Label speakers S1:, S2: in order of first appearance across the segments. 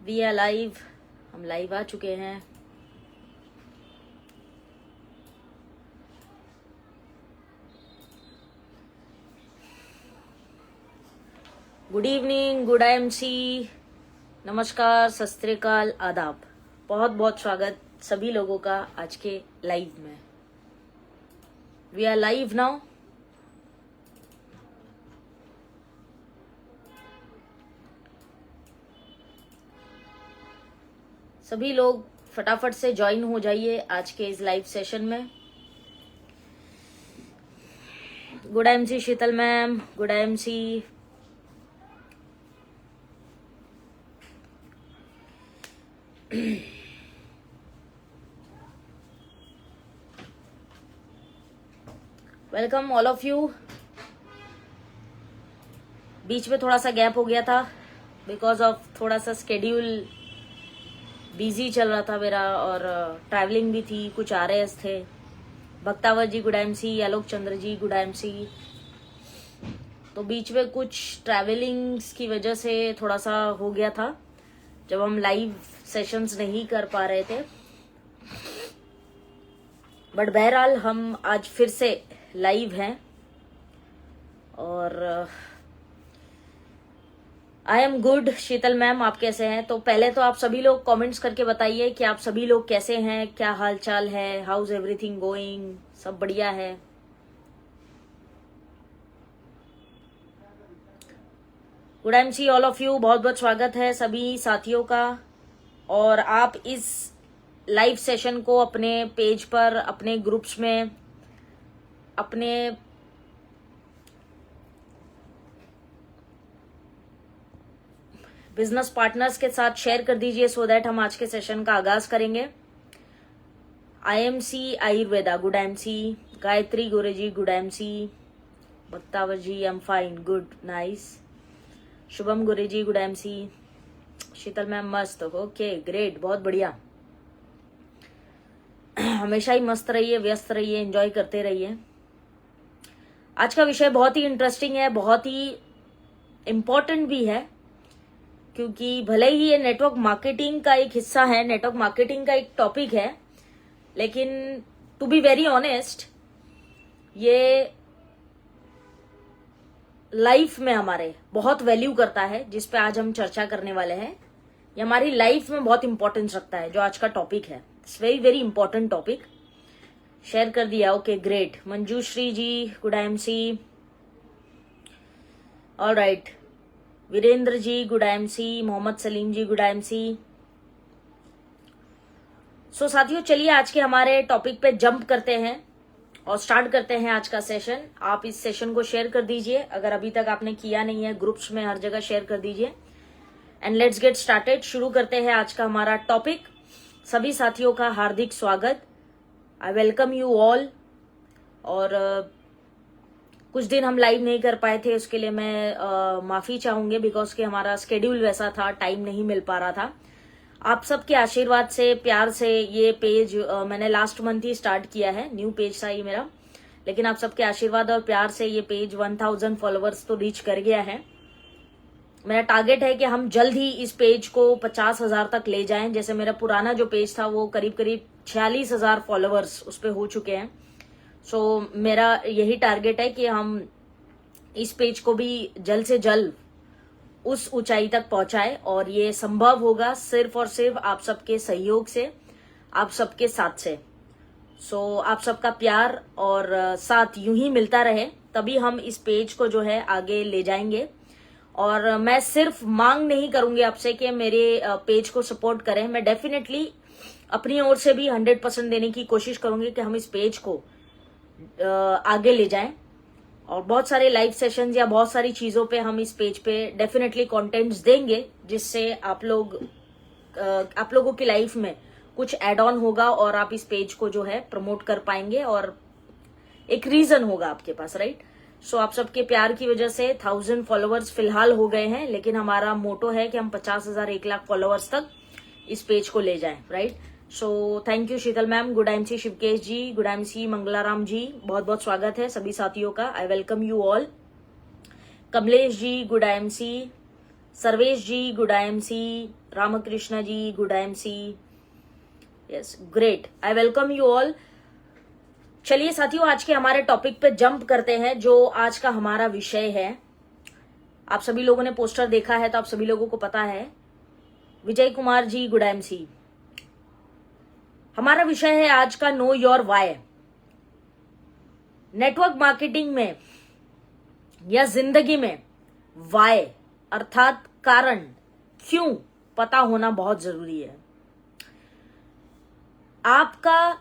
S1: We are live. हम live आ चुके हैं। गुड इवनिंग, गुड आईएमसी, नमस्कार, सत श्री अकाल, आदाब। बहुत बहुत स्वागत सभी लोगों का आज के लाइव में। We are live now. सभी लोग फटाफट से ज्वाइन हो जाइए आज के इस लाइव सेशन में। Good IMC Sheetal ma'am, good IMC. Welcome all of you. बीच में थोड़ा सा गैप हो गया था बिकॉज ऑफ थोड़ा सा स्केड्यूल बिजी चल रहा था मेरा, और ट्रैवलिंग भी थी, कुछ RAS थे। भक्तावर जी गुड आईएमसी, आलोक चंद्र जी गुड आईएमसी। तो बीच में कुछ ट्रैवलिंग्स की वजह से थोड़ा सा हो गया था जब हम लाइव सेशंस नहीं कर पा रहे थे। बट बहरहाल हम आज फिर से लाइव हैं और I am good. Sheetal ma'am, आप कैसे हैं? तो पहले तो आप सभी लोग कमेंट्स करके बताइए कि आप सभी लोग कैसे हैं, क्या हाल चाल है, हाउ इज एवरीथिंग गोइंग? सब बढ़िया है? Good IMC all of you, बहुत बहुत स्वागत है सभी साथियों का। और आप इस लाइव सेशन को अपने पेज पर, अपने ग्रुप्स में, अपने बिजनेस पार्टनर्स के साथ शेयर कर दीजिए सो दैट हम आज के सेशन का आगाज करेंगे। IMC Ayurveda good IMC, Gayatri Gore ji good IMC, Bhaktawar ji I am fine, good, nice. Shubham Gore ji good IMC, Sheetal ma'am मस्त, ओके ग्रेट, बहुत बढ़िया। हमेशा ही मस्त रहिए, व्यस्त रहिए, एंजॉय करते रहिए। आज का विषय बहुत ही इंटरेस्टिंग है, बहुत ही इम्पोर्टेंट भी है, क्योंकि भले ही ये नेटवर्क मार्केटिंग का एक हिस्सा है, नेटवर्क मार्केटिंग का एक टॉपिक है, लेकिन टू बी वेरी ऑनेस्ट ये लाइफ में हमारे बहुत वैल्यू करता है। जिस पे आज हम चर्चा करने वाले हैं ये हमारी लाइफ में बहुत इंपॉर्टेंस रखता है। जो आज का टॉपिक है it's very very important topic. Share कर दिया, okay great. Manjushri ji good IMC, all right. Virendra ji good IMC, Mohammad Salim ji good IMC. So साथियों, चलिए आज के हमारे टॉपिक पे जंप करते हैं और स्टार्ट करते हैं आज का सेशन। आप इस सेशन को शेयर कर दीजिए, अगर अभी तक आपने किया नहीं है, ग्रुप्स में हर जगह शेयर कर दीजिए। And let's get started. शुरू करते हैं आज का हमारा टॉपिक। सभी साथियों का हार्दिक स्वागत, आई वेलकम यू ऑल। और कुछ दिन हम लाइव नहीं कर पाए थे, उसके लिए मैं माफी चाहूंगी बिकॉज कि हमारा स्केड्यूल वैसा था, टाइम नहीं मिल पा रहा था। आप सबके आशीर्वाद से, प्यार से ये पेज मैंने लास्ट मंथ ही स्टार्ट किया है, न्यू पेज था ये मेरा, लेकिन आप सबके आशीर्वाद और प्यार से ये पेज 1000 फॉलोअर्स तो रीच कर गया है। मेरा टारगेट है कि हम जल्द ही इस पेज को 50,000 तक ले जाएं। जैसे मेरा पुराना जो पेज था वो करीब करीब 46,000 फॉलोअर्स उस पर हो चुके हैं। सो मेरा यही टारगेट है कि हम इस पेज को भी जल्द से जल्द उस ऊंचाई तक पहुंचाए, और ये संभव होगा सिर्फ और सिर्फ आप सबके सहयोग से, आप सबके साथ से। सो आप सबका प्यार और साथ यूं ही मिलता रहे, तभी हम इस पेज को जो है आगे ले जाएंगे। और मैं सिर्फ मांग नहीं करूंगी आपसे कि मेरे पेज को सपोर्ट करें, मैं डेफिनेटली अपनी ओर से भी 100% देने की कोशिश करूंगी कि हम इस पेज को आगे ले जाएं। और बहुत सारे लाइव सेशंस या बहुत सारी चीजों पे हम इस पेज पे डेफिनेटली कंटेंट्स देंगे, जिससे आप लोगों की लाइफ में कुछ एड ऑन होगा और आप इस पेज को जो है प्रमोट कर पाएंगे, और एक रीजन होगा आपके पास, राइट। सो आप सबके प्यार की वजह से 1000 फॉलोअर्स फिलहाल हो गए हैं, लेकिन हमारा मोटो है कि हम 50,000, 1 लाख फॉलोअर्स तक इस पेज को ले जाएं, right. So thank you Sheetal ma'am, good IMC Shivkesh ji, good IMC Mangalaram ji, बहुत बहुत स्वागत है सभी साथियों का, I welcome you all. Kamlesh ji good IMC, Sarvesh ji good IMC, Ramkrishna ji good IMC, yes great, I welcome you all. चलिए साथियों, आज के हमारे टॉपिक पे जंप करते हैं। जो आज का हमारा विषय है, आप सभी लोगों ने पोस्टर देखा है तो आप सभी लोगों को पता है। Vijay Kumar ji good IMC। हमारा विषय है आज का know your why. Network marketing में या जिंदगी में वाई अर्थात कारण, क्यों, पता होना बहुत जरूरी है। आपका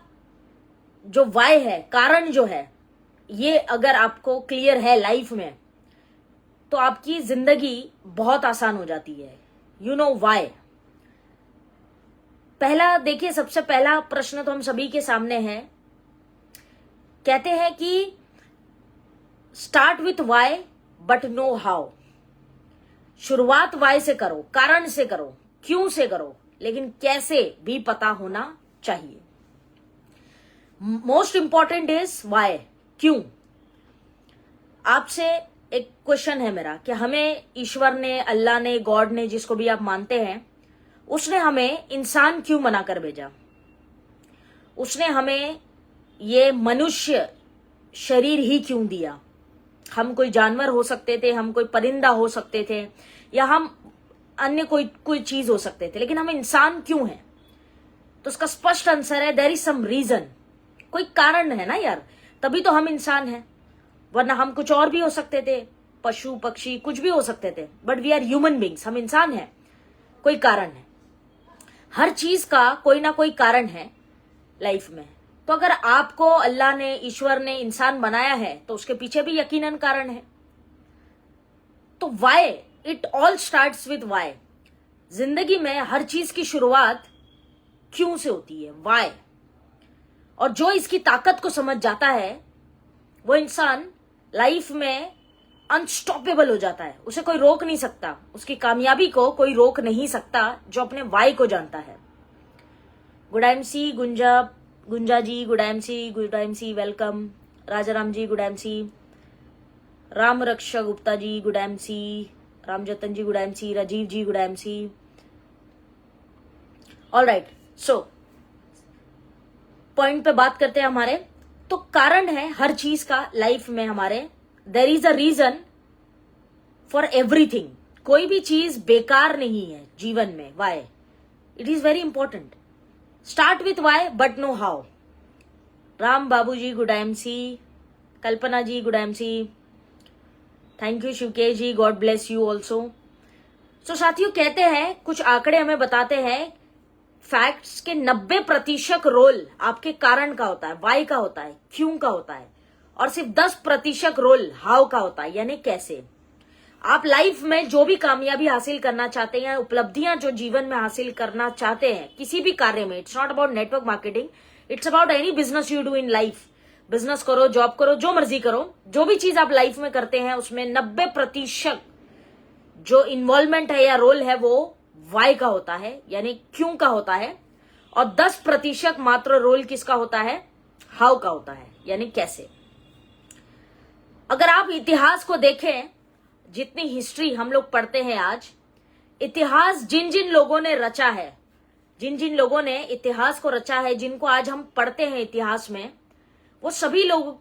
S1: जो वाई है, कारण जो है, ये अगर आपको क्लियर है लाइफ में तो आपकी जिंदगी बहुत आसान हो जाती है। You know why. पहला देखिए, सबसे पहला प्रश्न तो हम सभी के सामने है। कहते हैं कि start with why but no how. शुरुआत वाई से करो, कारण से करो, क्यों से करो, लेकिन कैसे भी पता होना चाहिए। मोस्ट इंपॉर्टेंट इज वाई, क्यों। आपसे एक क्वेश्चन है मेरा कि हमें ईश्वर ने, अल्लाह ने, गॉड ने, जिसको भी आप मानते हैं, उसने हमें इंसान क्यों बनाकर भेजा। उसने हमें ये मनुष्य शरीर ही क्यों दिया। हम कोई जानवर हो सकते थे, हम कोई परिंदा हो सकते थे, या हम अन्य कोई चीज हो सकते थे, लेकिन हम इंसान क्यों हैं। तो उसका स्पष्ट आंसर है देयर इज सम रीजन। कोई कारण है ना यार, तभी तो हम इंसान हैं, वरना हम कुछ और भी हो सकते थे, पशु पक्षी कुछ भी हो सकते थे, but we are human beings, हम इंसान हैं। कोई कारण है, हर चीज का कोई ना कोई कारण है लाइफ में। तो अगर आपको अल्लाह ने, ईश्वर ने इंसान बनाया है तो उसके पीछे भी यकीनन कारण है। तो why, it all starts with why. जिंदगी में हर चीज की शुरुआत क्यों से होती है, वाई। और जो इसकी ताकत को समझ जाता है वो इंसान लाइफ में अनस्टॉपेबल हो जाता है। उसे कोई रोक नहीं सकता, उसकी कामयाबी को कोई रोक नहीं सकता जो अपने वाई को जानता है। Good IMC Gunja ji good IMC welcome. Rajaram ji good IMC। Ram Raksha Gupta ji good IMC। Ramjatan ji good IMC। Rajeev ji good IMC। All right, so point पे बात करते हैं हमारे। तो कारण है हर चीज का लाइफ में हमारे। There is a reason for everything. कोई भी चीज बेकार नहीं है जीवन में। Why, it is very important. Start with why but no how. Ram Babu ji good IMC। Kalpana ji good IMC। Thank you Shivkesh ji, God bless you also. So साथियों, कहते हैं, कुछ आंकड़े हमें बताते हैं, फैक्ट्स के 90% रोल आपके कारण का होता है, वाई का होता है, क्यों का होता है, और सिर्फ 10% रोल हाउ का होता है, यानी कैसे। आप लाइफ में जो भी कामयाबी हासिल करना चाहते हैं, उपलब्धियां जो जीवन में हासिल करना चाहते हैं किसी भी कार्य में, it's not about network marketing, it's about any business you do in life. Business करो, जॉब करो, जो मर्जी करो, जो भी चीज आप लाइफ में करते हैं उसमें 90% जो इन्वॉल्वमेंट है या रोल है वो वाई का होता है, यानी क्यों का होता है, और 10% मात्र रोल किसका होता है, हाउ का होता है, यानी कैसे। अगर आप इतिहास को देखें, जितनी हिस्ट्री हम लोग पढ़ते हैं आज, इतिहास जिन जिन लोगों ने रचा है, जिन जिन लोगों ने इतिहास को रचा है, जिनको आज हम पढ़ते हैं इतिहास में, वो सभी लोग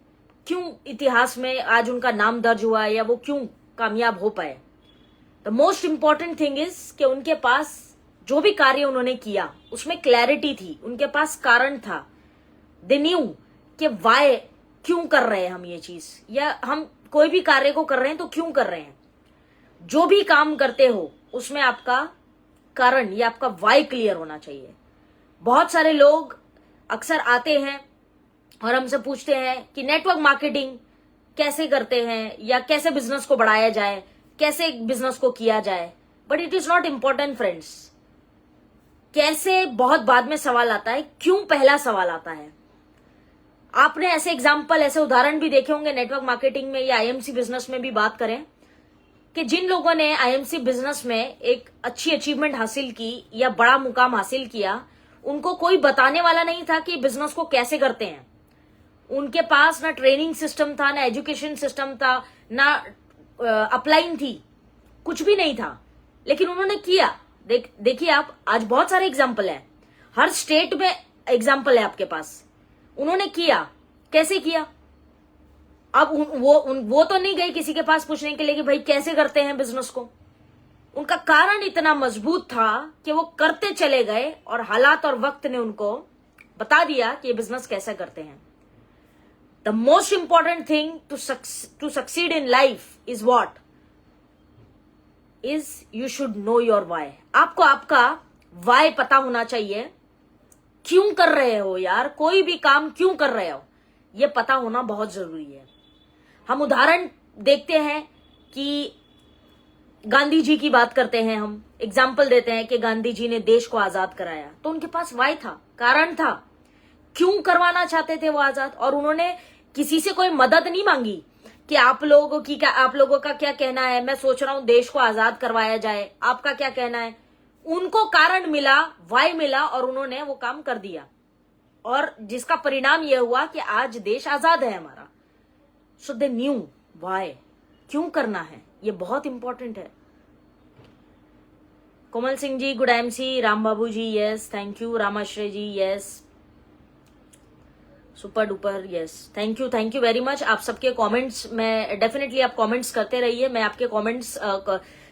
S1: क्यों इतिहास में आज उनका नाम दर्ज हुआ है या वो क्यों कामयाब हो पाए। The most important thing is कि उनके पास जो भी कार्य उन्होंने किया उसमें क्लैरिटी थी, उनके पास कारण था। दे न्यू कि वाई, क्यों कर रहे हैं हम ये चीज, या हम कोई भी कार्य को कर रहे हैं तो क्यों कर रहे हैं। जो भी काम करते हो उसमें आपका कारण या आपका वाई क्लियर होना चाहिए। बहुत सारे लोग अक्सर आते हैं और हमसे पूछते हैं कि नेटवर्क मार्केटिंग कैसे करते हैं, या कैसे बिजनेस को बढ़ाया जाए, कैसे बिजनेस को किया जाए। But it is not important friends. कैसे बहुत बाद में सवाल आता है, क्यों पहला सवाल आता है। आपने ऐसे एग्जाम्पल, ऐसे उदाहरण भी देखे होंगे नेटवर्क मार्केटिंग में या IMC बिजनेस में भी बात करें, कि जिन लोगों ने IMC बिजनेस में एक अच्छी अचीवमेंट हासिल की या बड़ा मुकाम हासिल किया, उनको कोई बताने वाला नहीं था कि बिजनेस को कैसे करते हैं। उनके पास ना ट्रेनिंग सिस्टम था, ना एजुकेशन सिस्टम था, ना अपलाइन थी, कुछ भी नहीं था। लेकिन उन्होंने किया। देखिए आप, आज बहुत सारे एग्जाम्पल है, हर स्टेट में एग्जाम्पल है आपके पास। उन्होंने किया, कैसे किया? अब वो तो नहीं गए किसी के पास पूछने के लिए कि भाई कैसे करते हैं बिजनेस को। उनका कारण इतना मजबूत था कि वो करते चले गए और हालात और वक्त ने उनको बता दिया कि ये बिजनेस कैसे करते हैं। The most important thing to succeed in life is what is you should know your why. आपको आपका वाई पता होना चाहिए। क्यों कर रहे हो यार, कोई भी काम क्यों कर रहे हो, यह पता होना बहुत जरूरी है। हम उदाहरण देखते हैं कि गांधी जी की बात करते हैं, हम एग्जाम्पल देते हैं कि गांधी जी ने देश को आजाद कराया, तो उनके पास वाई था, कारण था, क्यों करवाना चाहते थे वो आजाद। और उन्होंने किसी से कोई मदद नहीं मांगी कि आप लोगों का क्या कहना है, मैं सोच रहा हूं देश को आजाद करवाया जाए, आपका क्या कहना है। उनको कारण मिला, वाई मिला, और उन्होंने वो काम कर दिया, और जिसका परिणाम यह हुआ कि आज देश आजाद है हमारा। सो दे न्यू वाई, क्यों करना है, ये बहुत इंपॉर्टेंट है। Komal Singh ji, good MC, Ram Babu ji yes, thank you, Ramashray ji yes, super duper yes, thank you very much. आप सबके कमेंट्स में डेफिनेटली आप कमेंट्स करते रहिए। मैं आपके कमेंट्स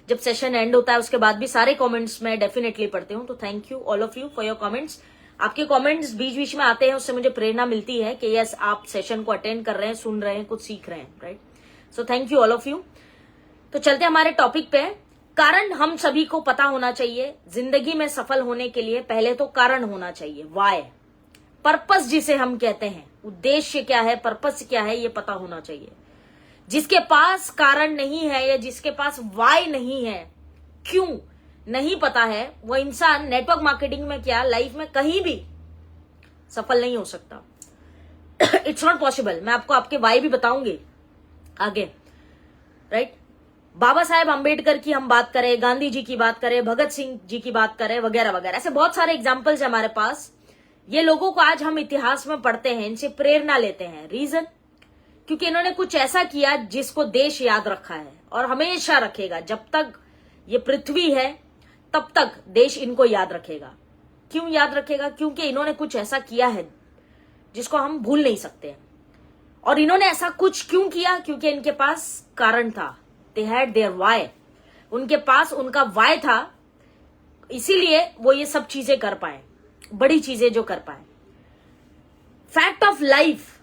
S1: जब सेशन एंड होता है उसके बाद भी सारे कमेंट्स मैं डेफिनेटली पढ़ती हूँ। तो thank you all of you for your comments. आपके कमेंट्स बीच बीच में आते हैं, उससे मुझे प्रेरणा मिलती है कि यस आप सेशन को अटेंड कर रहे हैं, सुन रहे हैं, कुछ सीख रहे हैं, right. So thank you all of you. तो चलते हमारे टॉपिक पे। कारण हम सभी को पता होना चाहिए। जिंदगी में सफल होने के लिए पहले तो कारण होना चाहिए, वाई, पर्पस जिसे हम कहते हैं। उद्देश्य क्या है, पर्पस क्या है, ये पता होना चाहिए। जिसके पास कारण नहीं है या जिसके पास वाई नहीं है, क्यों नहीं पता है, वो इंसान नेटवर्क मार्केटिंग में क्या, लाइफ में कहीं भी सफल नहीं हो सकता। It's not possible. मैं आपको आपके वाई भी बताऊंगी आगे, राइट। बाबा साहेब अंबेडकर की हम बात करें, गांधी जी की बात करें, भगत सिंह जी की बात करें, वगैरह वगैरह, ऐसे बहुत सारे एग्जाम्पल्स है हमारे पास। ये लोगों को आज हम इतिहास में पढ़ते हैं, इनसे प्रेरणा लेते हैं। रीजन, क्योंकि इन्होंने कुछ ऐसा किया जिसको देश याद रखा है और हमेशा रखेगा। जब तक ये पृथ्वी है तब तक देश इनको याद रखेगा। क्यों याद रखेगा? क्योंकि इन्होंने कुछ ऐसा किया है जिसको हम भूल नहीं सकते। और इन्होंने ऐसा कुछ क्यों किया? क्योंकि इनके पास कारण था। They had their why. उनके पास उनका वाई था, इसीलिए वो ये सब चीजें कर पाए, बड़ी चीजें जो कर पाए। फैक्ट ऑफ लाइफ,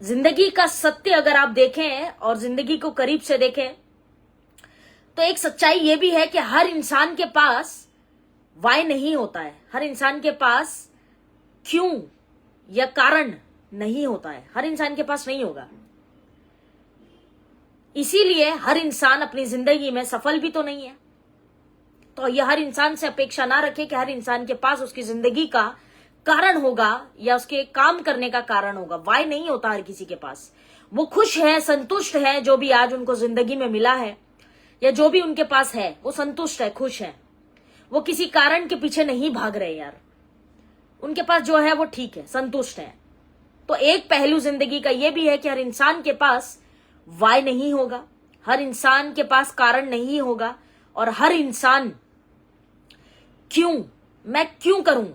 S1: जिंदगी का सत्य अगर आप देखें और जिंदगी को करीब से देखें तो एक सच्चाई ये भी है कि हर इंसान के पास वाई नहीं होता है। हर इंसान के पास क्यों या कारण नहीं होता है, हर इंसान के पास नहीं होगा। इसीलिए हर इंसान अपनी जिंदगी में सफल भी तो नहीं है। तो यह हर इंसान से अपेक्षा ना रखे कि हर इंसान के पास उसकी जिंदगी का कारण होगा या उसके काम करने का कारण होगा। वाई नहीं होता हर किसी के पास। वो खुश है, संतुष्ट है जो भी आज उनको जिंदगी में मिला है या जो भी उनके पास है, वो संतुष्ट है, खुश है। वो किसी कारण के पीछे नहीं भाग रहे यार। उनके पास जो है वो ठीक है, संतुष्ट है। तो एक पहलू जिंदगी का ये भी है कि हर इंसान के पास वाई नहीं होगा, हर इंसान के पास कारण नहीं होगा, और हर इंसान क्यों, मैं क्यों करूं,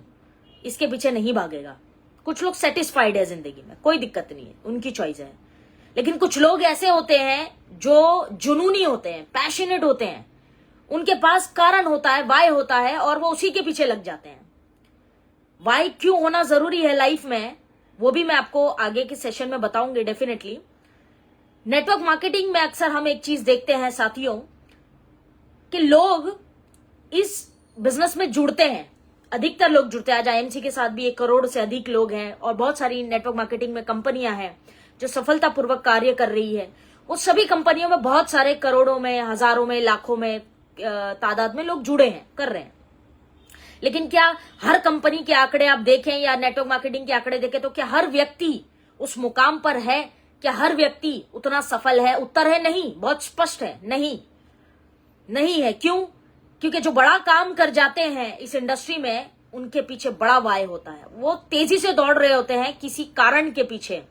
S1: इसके पीछे नहीं भागेगा। कुछ लोग सेटिस्फाइड है जिंदगी में, कोई दिक्कत नहीं है, उनकी चॉइस है। लेकिन कुछ लोग ऐसे होते हैं जो जुनूनी होते हैं, पैशनेट होते हैं। उनके पास कारण होता है, वाई होता है, और वो उसी के पीछे लग जाते हैं। वाई क्यों होना जरूरी है लाइफ में, वो भी मैं आपको आगे के सेशन में बताऊंगी डेफिनेटली। नेटवर्क मार्केटिंग में अक्सर हम एक चीज देखते हैं साथियों कि लोग इस बिजनेस में जुड़ते हैं, अधिकतर लोग जुड़ते हैं। आज आईएमसी के साथ भी 1 करोड़ से अधिक लोग हैं और बहुत सारी नेटवर्क मार्केटिंग में कंपनियां हैं जो सफलतापूर्वक कार्य कर रही है। वो सभी कंपनियों में बहुत सारे करोड़ों में, हजारों में, लाखों में तादाद में लोग जुड़े हैं, कर रहे हैं। लेकिन क्या हर कंपनी के आंकड़े आप देखें या नेटवर्क मार्केटिंग के आंकड़े देखें तो क्या हर व्यक्ति उस मुकाम पर है? क्या हर व्यक्ति उतना सफल है? उत्तर है नहीं, बहुत स्पष्ट है, नहीं, नहीं है। क्यों? क्योंकि जो बड़ा काम कर जाते हैं इस इंडस्ट्री में, उनके पीछे बड़ा वाई होता है। वो तेजी से दौड़ रहे होते हैं किसी कारण के पीछे।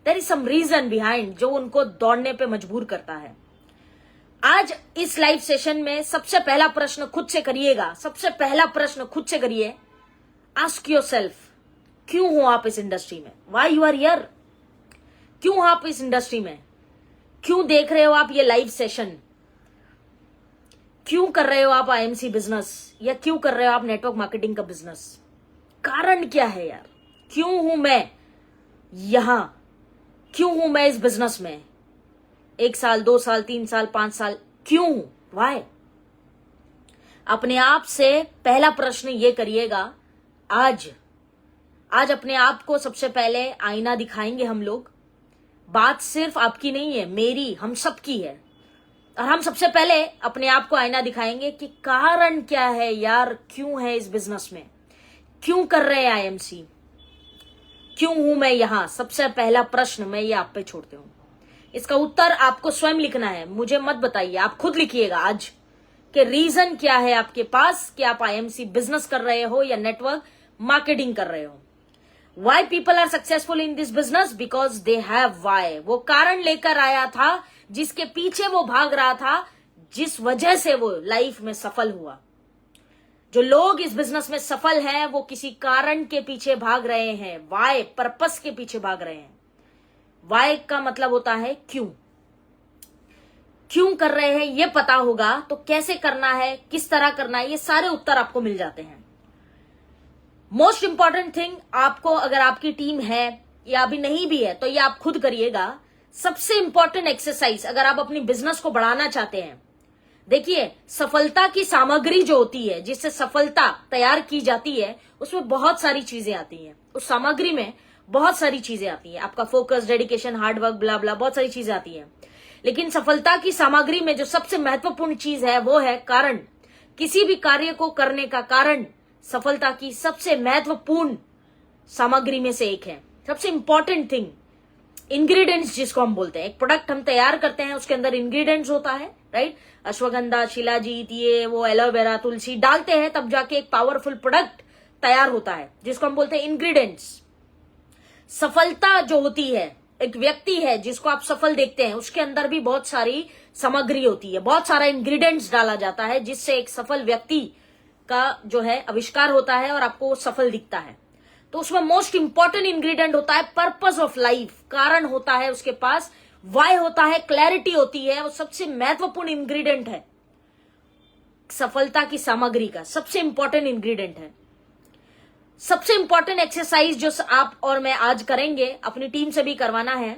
S1: There is some reason behind जो उनको दौड़ने पे मजबूर करता है। आज इस लाइव सेशन में सबसे पहला प्रश्न खुद से करिएगा, सबसे पहला प्रश्न खुद से करिए, आस्क योरसेल्फ, क्यों हो आप इस इंडस्ट्री में? Why you are here? क्यों आप इस इंडस्ट्री में? क्यों देख रहे हो आप ये लाइव सेशन? क्यों कर रहे हो आप आईएमसी बिजनेस, या क्यों कर रहे हो आप नेटवर्क मार्केटिंग का बिजनेस? कारण क्या है यार? क्यों हूं मैं यहां? क्यों हूं मैं इस बिजनेस में? 1 साल, 2 साल, 3 साल, 5 साल, क्यों हूं? वाई? अपने आप से पहला प्रश्न ये करिएगा। आज अपने आप को सबसे पहले आईना दिखाएंगे हम लोग। बात सिर्फ आपकी नहीं है, मेरी, हम सबकी है। और हम सबसे पहले अपने आप को आईना दिखाएंगे कि कारण क्या है यार, क्यों है इस बिजनेस में, क्यों कर रहे हैं आईएमसी, क्यों हूं मैं यहां? सबसे पहला प्रश्न मैं ये आप पे छोड़ती हूं। इसका उत्तर आपको स्वयं लिखना है, मुझे मत बताइए, आप खुद लिखिएगा आज कि रीजन क्या है आपके पास कि आप आईएमसी बिजनेस कर रहे हो या नेटवर्क मार्केटिंग कर रहे हो। Why people are successful in this business? Because they have why. वो कारण लेकर आया था जिसके पीछे वो भाग रहा था, जिस वजह से वो लाइफ में सफल हुआ। जो लोग इस बिजनेस में सफल हैं वो किसी कारण के पीछे भाग रहे हैं, वाई, पर्पस के पीछे भाग रहे हैं। वाई का मतलब होता है क्यों। क्यों कर रहे हैं ये पता होगा तो कैसे करना है, किस तरह करना है, ये सारे उत्तर आपको मिल जाते हैं। मोस्ट इंपॉर्टेंट थिंग, आपको अगर आपकी टीम है या अभी नहीं भी है तो ये आप खुद करिएगा। सबसे इंपॉर्टेंट एक्सरसाइज अगर आप अपनी बिजनेस को बढ़ाना चाहते हैं, देखिए सफलता की सामग्री जो होती है, जिससे सफलता तैयार की जाती है, उसमें बहुत सारी चीजें आती हैं। उस सामग्री में बहुत सारी चीजें आती हैं, आपका फोकस, डेडिकेशन, हार्डवर्क, ब्ला ब्ला, बहुत सारी चीजें आती हैं। लेकिन सफलता की सामग्री में जो सबसे महत्वपूर्ण चीज है वो है कारण। किसी भी कार्य को करने का कारण सफलता की सबसे महत्वपूर्ण सामग्री में से एक है। सबसे इंपॉर्टेंट थिंग, इंग्रेडिएंट्स जिसको हम बोलते हैं। एक प्रोडक्ट हम तैयार करते हैं, उसके अंदर इंग्रेडिएंट्स होता है, राइट? अश्वगंधा, शिलाजीत, ये वो, एलोवेरा, तुलसी डालते हैं तब जाके एक पावरफुल प्रोडक्ट तैयार होता है, जिसको हम बोलते हैं इंग्रेडिएंट्स। सफलता जो होती है, एक व्यक्ति है जिसको आप सफल देखते हैं, उसके अंदर भी बहुत सारी सामग्री होती है, बहुत सारा इंग्रेडिएंट्स डाला जाता है, जिससे एक सफल व्यक्ति का जो है आविष्कार होता है और आपको वो सफल दिखता है। तो उसमें मोस्ट इंपॉर्टेंट इंग्रेडिएंट होता है पर्पस ऑफ लाइफ, कारण होता है उसके पास, वाई होता है, क्लैरिटी होती है। वो सबसे महत्वपूर्ण इंग्रेडिएंट है, सफलता की सामग्री का सबसे इंपॉर्टेंट इंग्रेडिएंट है। सबसे इंपॉर्टेंट एक्सरसाइज जो आप और मैं आज करेंगे, अपनी टीम से भी करवाना है,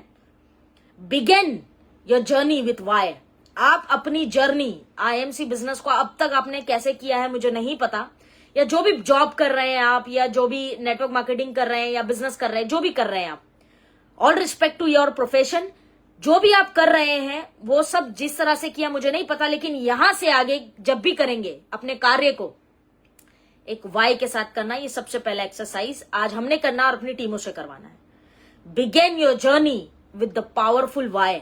S1: begin your journey with why. आप अपनी जर्नी आईएमसी बिजनेस को अब तक आपने कैसे किया है मुझे नहीं पता, या जो भी जॉब कर रहे हैं आप, या जो भी नेटवर्क मार्केटिंग कर रहे हैं, या बिजनेस कर रहे हैं, जो भी कर रहे हैं आप, all respect to your profession, जो भी आप कर रहे हैं वो सब जिस तरह से किया मुझे नहीं पता, लेकिन यहां से आगे जब भी करेंगे अपने कार्य को एक वाई के साथ करना। ये सबसे पहला एक्सरसाइज आज हमने करना और अपनी टीमों से करवाना है। Begin your journey with the powerful why.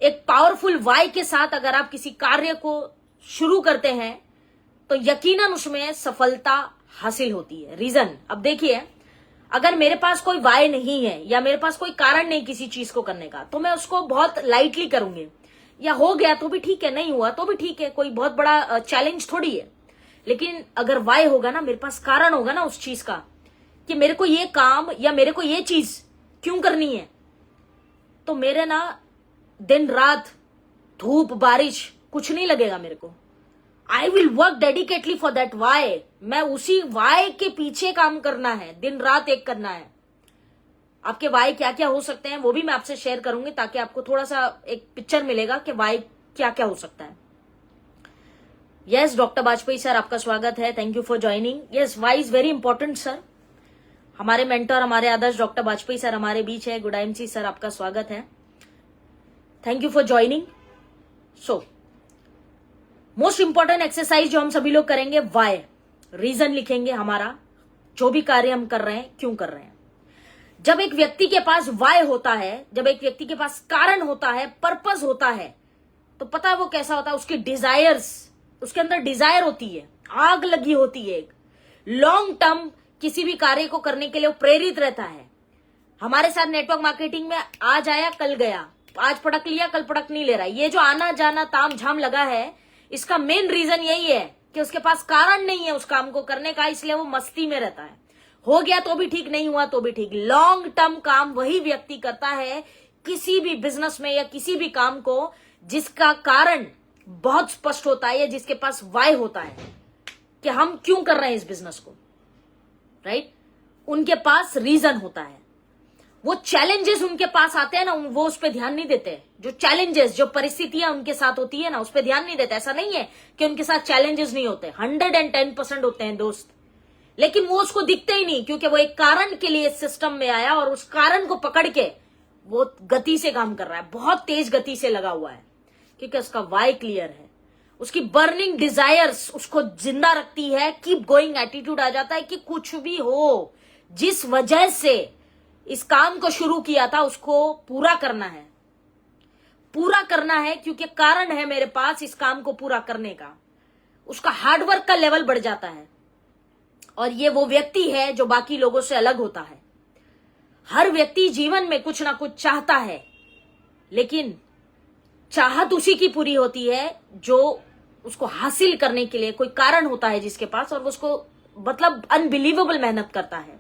S1: एक पावरफुल वाई के साथ अगर आप किसी कार्य को शुरू करते हैं तो यकीनन उसमें सफलता हासिल होती है। रीजन, अब देखिए, अगर मेरे पास कोई वाई नहीं है या मेरे पास कोई कारण नहीं किसी चीज को करने का, तो मैं उसको बहुत लाइटली करूंगी, या हो गया तो भी ठीक है, नहीं हुआ तो भी ठीक है, कोई बहुत बड़ा चैलेंज थोड़ी है। लेकिन अगर वाई होगा ना, मेरे पास कारण होगा ना उस चीज का कि मेरे को ये काम या मेरे को ये चीज क्यों करनी है, तो मेरे ना दिन रात, धूप बारिश कुछ नहीं लगेगा मेरे को। I will work dedicatedly for that why. मैं उसी वाई के पीछे काम करना है, दिन रात एक करना है। आपके वाई क्या क्या हो सकते हैं वो भी मैं आपसे शेयर करूंगी, ताकि आपको थोड़ा सा एक पिक्चर मिलेगा कि वाई क्या क्या हो सकता है। यस डॉक्टर वाजपेयी सर, आपका स्वागत है, thank you for joining. Yes, why is very important sir. हमारे मेंटर, हमारे आदर्श डॉक्टर वाजपेयी सर हमारे बीच है। गुड आईएमसी सर, आपका स्वागत है, thank you for joining. So most important exercise जो हम सभी लोग करेंगे, वाई, रीजन लिखेंगे हमारा, जो भी कार्य हम कर रहे हैं क्यों कर रहे हैं। जब एक व्यक्ति के पास वाई होता है, जब एक व्यक्ति के पास कारण होता है, पर्पस होता है, तो पता है वो कैसा होता है, उसके डिजायर्स, उसके अंदर डिजायर होती है, आग लगी होती है, एक लॉन्ग टर्म किसी भी कार्य को करने के लिए वो प्रेरित रहता है। हमारे साथ नेटवर्क मार्केटिंग में आज आया कल गया, आज पड़क लिया कल पड़क नहीं ले रहा। ये जो आना जाना ताम झाम लगा है, इसका मेन रीजन यही है कि उसके पास कारण नहीं है उस काम को करने का, इसलिए वो मस्ती में रहता है। हो गया तो भी ठीक, नहीं हुआ तो भी ठीक। लॉन्ग टर्म काम वही व्यक्ति करता है किसी भी बिजनेस में या किसी भी काम को जिसका कारण बहुत स्पष्ट होता है या जिसके पास वाय होता है कि हम क्यों कर रहे हैं इस बिजनेस को, राइट? उनके पास रीजन होता है। वो चैलेंजेस उनके पास आते हैं ना, वो उस पर ध्यान नहीं देते। जो चैलेंजेस, जो परिस्थितियां उनके साथ होती है ना, उस पर ध्यान नहीं देते। ऐसा नहीं है कि उनके साथ चैलेंजेस नहीं होते, 110% होते हैं दोस्त, लेकिन वो उसको दिखते ही नहीं, क्योंकि वो एक कारण के लिए सिस्टम में आया और उस कारण को पकड़ के वो गति से काम कर रहा है, बहुत तेज गति से लगा हुआ है, क्योंकि उसका वाई क्लियर है। उसकी बर्निंग डिजायर्स उसको जिंदा रखती है, कीप गोइंग एटीट्यूड आ जाता है कि कुछ भी हो, जिस वजह से इस काम को शुरू किया था उसको पूरा करना है, पूरा करना है, क्योंकि कारण है मेरे पास इस काम को पूरा करने का। उसका हार्डवर्क का लेवल बढ़ जाता है और ये वो व्यक्ति है जो बाकी लोगों से अलग होता है। हर व्यक्ति जीवन में कुछ ना कुछ चाहता है, लेकिन चाहत उसी की पूरी होती है जो उसको हासिल करने के लिए कोई कारण होता है जिसके पास, और उसको मतलब अनबिलीवेबल मेहनत करता है।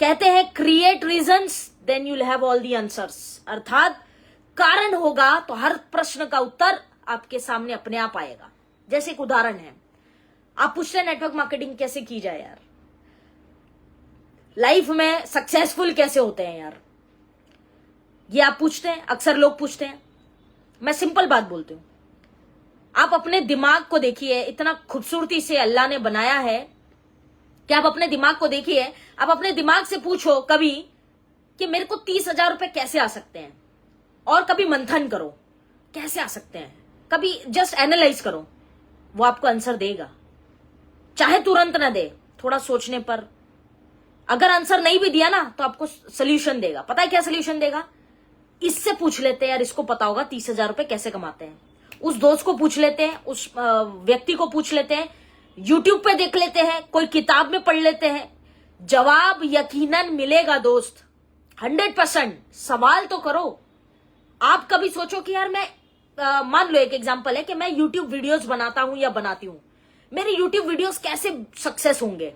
S1: कहते हैं create reasons then you'll have all the answers, अर्थात कारण होगा तो हर प्रश्न का उत्तर आपके सामने अपने आप आएगा। जैसे एक उदाहरण है, आप पूछते हैं नेटवर्क मार्केटिंग कैसे की जाए यार, लाइफ में सक्सेसफुल कैसे होते हैं यार, ये आप पूछते हैं, अक्सर लोग पूछते हैं। मैं सिंपल बात बोलती हूं, आप अपने दिमाग को देखिए, इतना खूबसूरती से अल्लाह ने बनाया है कि आप अपने दिमाग को देखिए। आप अपने दिमाग से पूछो कभी कि मेरे को 30,000 रुपए कैसे आ सकते हैं, और कभी मंथन करो कैसे आ सकते हैं, कभी जस्ट एनालाइज करो, वो आपको आंसर देगा। चाहे तुरंत ना दे, थोड़ा सोचने पर। अगर आंसर नहीं भी दिया ना तो आपको सोल्यूशन देगा। पता है क्या सोल्यूशन देगा? इससे पूछ लेते हैं यार, इसको पता होगा 30,000 रुपए कैसे कमाते हैं। उस दोस्त को पूछ लेते हैं, उस व्यक्ति को पूछ लेते हैं, यूट्यूब पे देख लेते हैं, कोई किताब में पढ़ लेते हैं, जवाब यकीनन मिलेगा दोस्त, 100%। सवाल तो करो। आप कभी सोचो कि यार मैं मान लो एक एग्जांपल है कि मैं यूट्यूब वीडियोस बनाता हूं या बनाती हूं, मेरे यूट्यूब वीडियोस कैसे सक्सेस होंगे?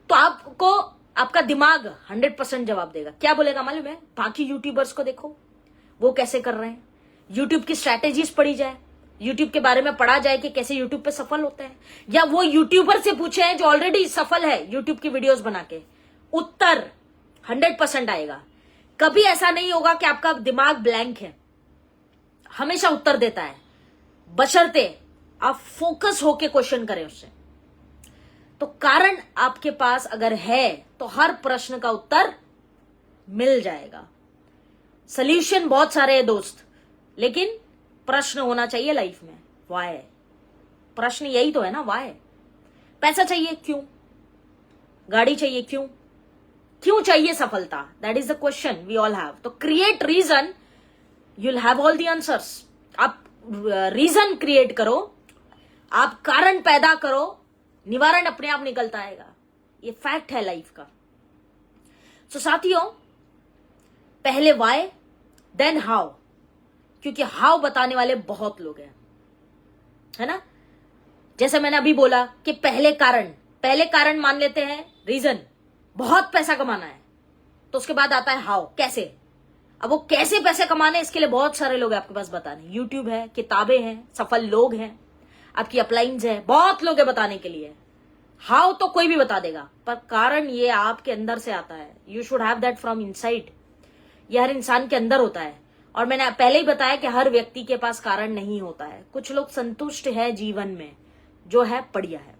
S1: तो आपको आपका दिमाग 100% जवाब देगा। क्या बोलेगा मालूम है? बाकी यूट्यूबर्स को देखो वो कैसे कर रहे हैं, यूट्यूब की स्ट्रैटेजीज पढ़ी जाए, यूट्यूब के बारे में पढ़ा जाए कि कैसे यूट्यूब पे सफल होते हैं, या वो यूट्यूबर से पूछे हैं जो ऑलरेडी सफल है यूट्यूब की वीडियोस बना के। उत्तर 100% आएगा। कभी ऐसा नहीं होगा कि आपका दिमाग ब्लैंक है, हमेशा उत्तर देता है, बशर्ते आप फोकस होके क्वेश्चन करें उससे। तो कारण आपके पास अगर है तो हर प्रश्न का उत्तर मिल जाएगा। सॉल्यूशन बहुत सारे हैं दोस्त, लेकिन प्रश्न होना चाहिए लाइफ में, वाई। प्रश्न यही तो है ना, वाई। पैसा चाहिए, क्यों? गाड़ी चाहिए, क्यों? क्यों चाहिए सफलता? That is the question we all have. तो create reason, you'll have all the answers. आप रीजन क्रिएट करो, आप कारण पैदा करो, निवारण अपने आप निकलता आएगा। ये फैक्ट है लाइफ का। सो साथियों, पहले वाई देन हाउ, क्योंकि हाउ बताने वाले बहुत लोग हैं, है ना? जैसे मैंने अभी बोला कि पहले कारण मान लेते हैं रीजन, बहुत पैसा कमाना है, तो उसके बाद आता है हाउ, कैसे। अब वो कैसे पैसे कमाने, इसके लिए बहुत सारे लोग आपके पास बताने, यूट्यूब है, किताबें हैं, सफल लोग हैं, आपकी अपलाइंस है, बहुत लोग है बताने के लिए। हाउ तो कोई भी बता देगा, पर कारण ये आपके अंदर से आता है। You should have that from inside. ये हर इंसान के अंदर होता है। और मैंने पहले ही बताया कि हर व्यक्ति के पास कारण नहीं होता है। कुछ लोग संतुष्ट है जीवन में, जो है बढ़िया है।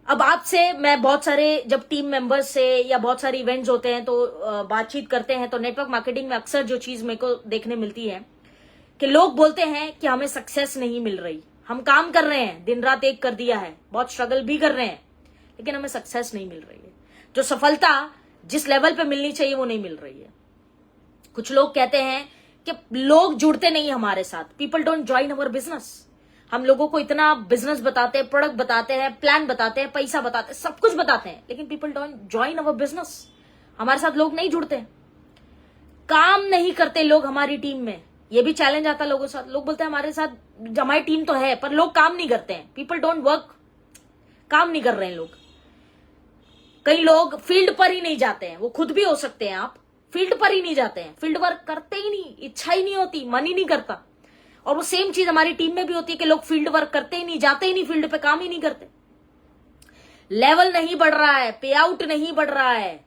S1: अब आपसे मैं बहुत सारे जब टीम मेंबर्स से या बहुत सारे इवेंट्स होते हैं तो बातचीत करते हैं, तो नेटवर्क मार्केटिंग में अक्सर जो चीज मेरे को देखने मिलती है कि लोग बोलते हैं कि हमें सक्सेस नहीं मिल रही, हम काम कर रहे हैं, दिन रात एक कर दिया है, बहुत स्ट्रगल भी कर रहे हैं, लेकिन हमें सक्सेस नहीं मिल रही है। जो सफलता जिस लेवल पे मिलनी चाहिए वो नहीं मिल रही है। कुछ लोग कहते हैं कि लोग जुड़ते नहीं हमारे साथ, people don't join our business. हम लोगों को इतना बिजनेस बताते हैं, प्रोडक्ट बताते हैं, प्लान बताते हैं, पैसा बताते हैं, सब कुछ बताते हैं, लेकिन people don't join our business. हमारे साथ लोग नहीं जुड़ते। काम नहीं करते लोग हमारी टीम में, ये भी चैलेंज आता लोगों के साथ। लोग बोलते हैं हमारे साथ हमारी टीम तो है पर लोग काम नहीं करते हैं, पीपल डोंट वर्क, काम नहीं कर रहे हैं लोग। कई लोग फील्ड पर ही नहीं जाते हैं, वो खुद भी हो सकते हैं आप, फील्ड पर ही नहीं जाते हैं, फील्ड वर्क करते ही नहीं, इच्छा ही नहीं होती, मन ही नहीं करता। और वो सेम चीज हमारी टीम में भी होती है कि लोग फील्ड वर्क करते ही नहीं, जाते ही नहीं फील्ड पे, काम ही नहीं करते। लेवल नहीं बढ़ रहा है, पे आउट नहीं बढ़ रहा है।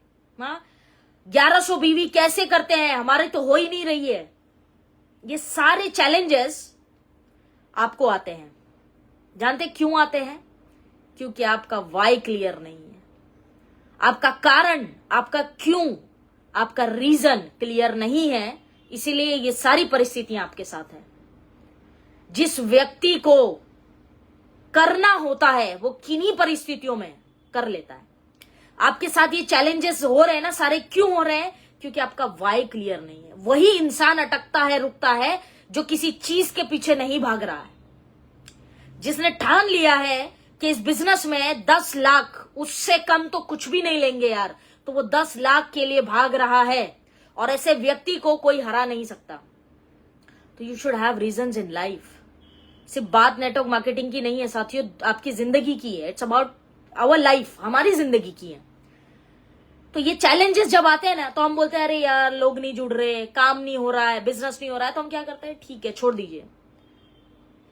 S1: 1100 बीवी कैसे करते हैं, हमारे तो हो ही नहीं रही है। ये सारे चैलेंजेस आपको आते हैं। जानते क्यों आते हैं? क्योंकि आपका वाई क्लियर नहीं है, आपका कारण, आपका क्यों, आपका रीजन क्लियर नहीं है। इसीलिए ये सारी परिस्थितियां आपके साथ है। जिस व्यक्ति को करना होता है वो किन्हीं परिस्थितियों में कर लेता है। आपके साथ ये चैलेंजेस हो रहे हैं ना सारे, क्यों हो रहे हैं? क्योंकि आपका वाई क्लियर नहीं है। वही इंसान अटकता है, रुकता है, जो किसी चीज के पीछे नहीं भाग रहा है, जिसने ठान लिया है कि इस बिजनेस में 10 लाख, उससे कम तो कुछ भी नहीं लेंगे यार, तो वो 10 लाख के लिए भाग रहा है। और ऐसे व्यक्ति को कोई हरा नहीं सकता। तो you should have reasons in life. सिर्फ बात नेटवर्क मार्केटिंग की नहीं है साथियों, आपकी जिंदगी की है। इट्स अबाउट आवर लाइफ, हमारी जिंदगी की है। तो ये चैलेंजेस जब आते हैं ना, तो हम बोलते हैं अरे यार लोग नहीं जुड़ रहे, काम नहीं हो रहा है, बिजनेस नहीं हो रहा है, तो हम क्या करते हैं, ठीक है छोड़ दीजिए।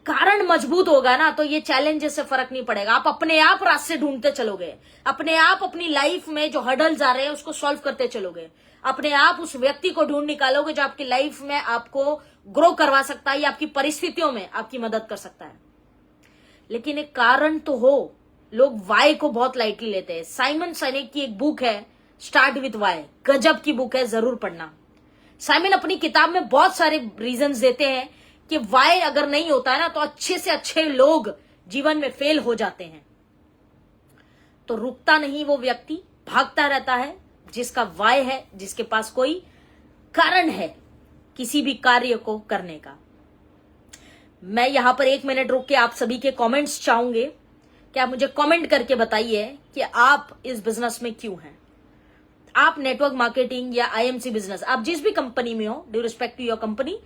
S1: कारण मजबूत होगा ना तो ये चैलेंजेस से फर्क नहीं पड़ेगा। आप अपने आप रास्ते ढूंढते चलोगे, अपने आप अपनी लाइफ में जो हर्डल्स आ रहे हैं उसको सॉल्व करते चलोगे, अपने आप उस व्यक्ति को ढूंढ निकालोगे जो आपकी लाइफ में आपको ग्रो करवा सकता है या आपकी परिस्थितियों में आपकी मदद कर सकता है। लेकिन एक कारण तो हो। लोग वाई को बहुत लाइटली लेते हैं। साइमन साइनेक की एक बुक है स्टार्ट विथ वाई, गजब की बुक है, जरूर पढ़ना। साइमन अपनी किताब में बहुत सारे रीजंस देते हैं कि वाई अगर नहीं होता है ना तो अच्छे से अच्छे लोग जीवन में फेल हो जाते हैं। तो रुकता नहीं वो व्यक्ति, भागता रहता है जिसका वाई है, जिसके पास कोई कारण है किसी भी कार्य को करने का। मैं यहां पर 1 मिनट रुक के आप सभी के कमेंट्स चाहूंगे कि आप मुझे कमेंट करके बताइए कि आप इस बिजनेस में क्यों हैं। आप नेटवर्क मार्केटिंग या आईएमसी बिजनेस, आप जिस भी कंपनी में हो, due respect to your company,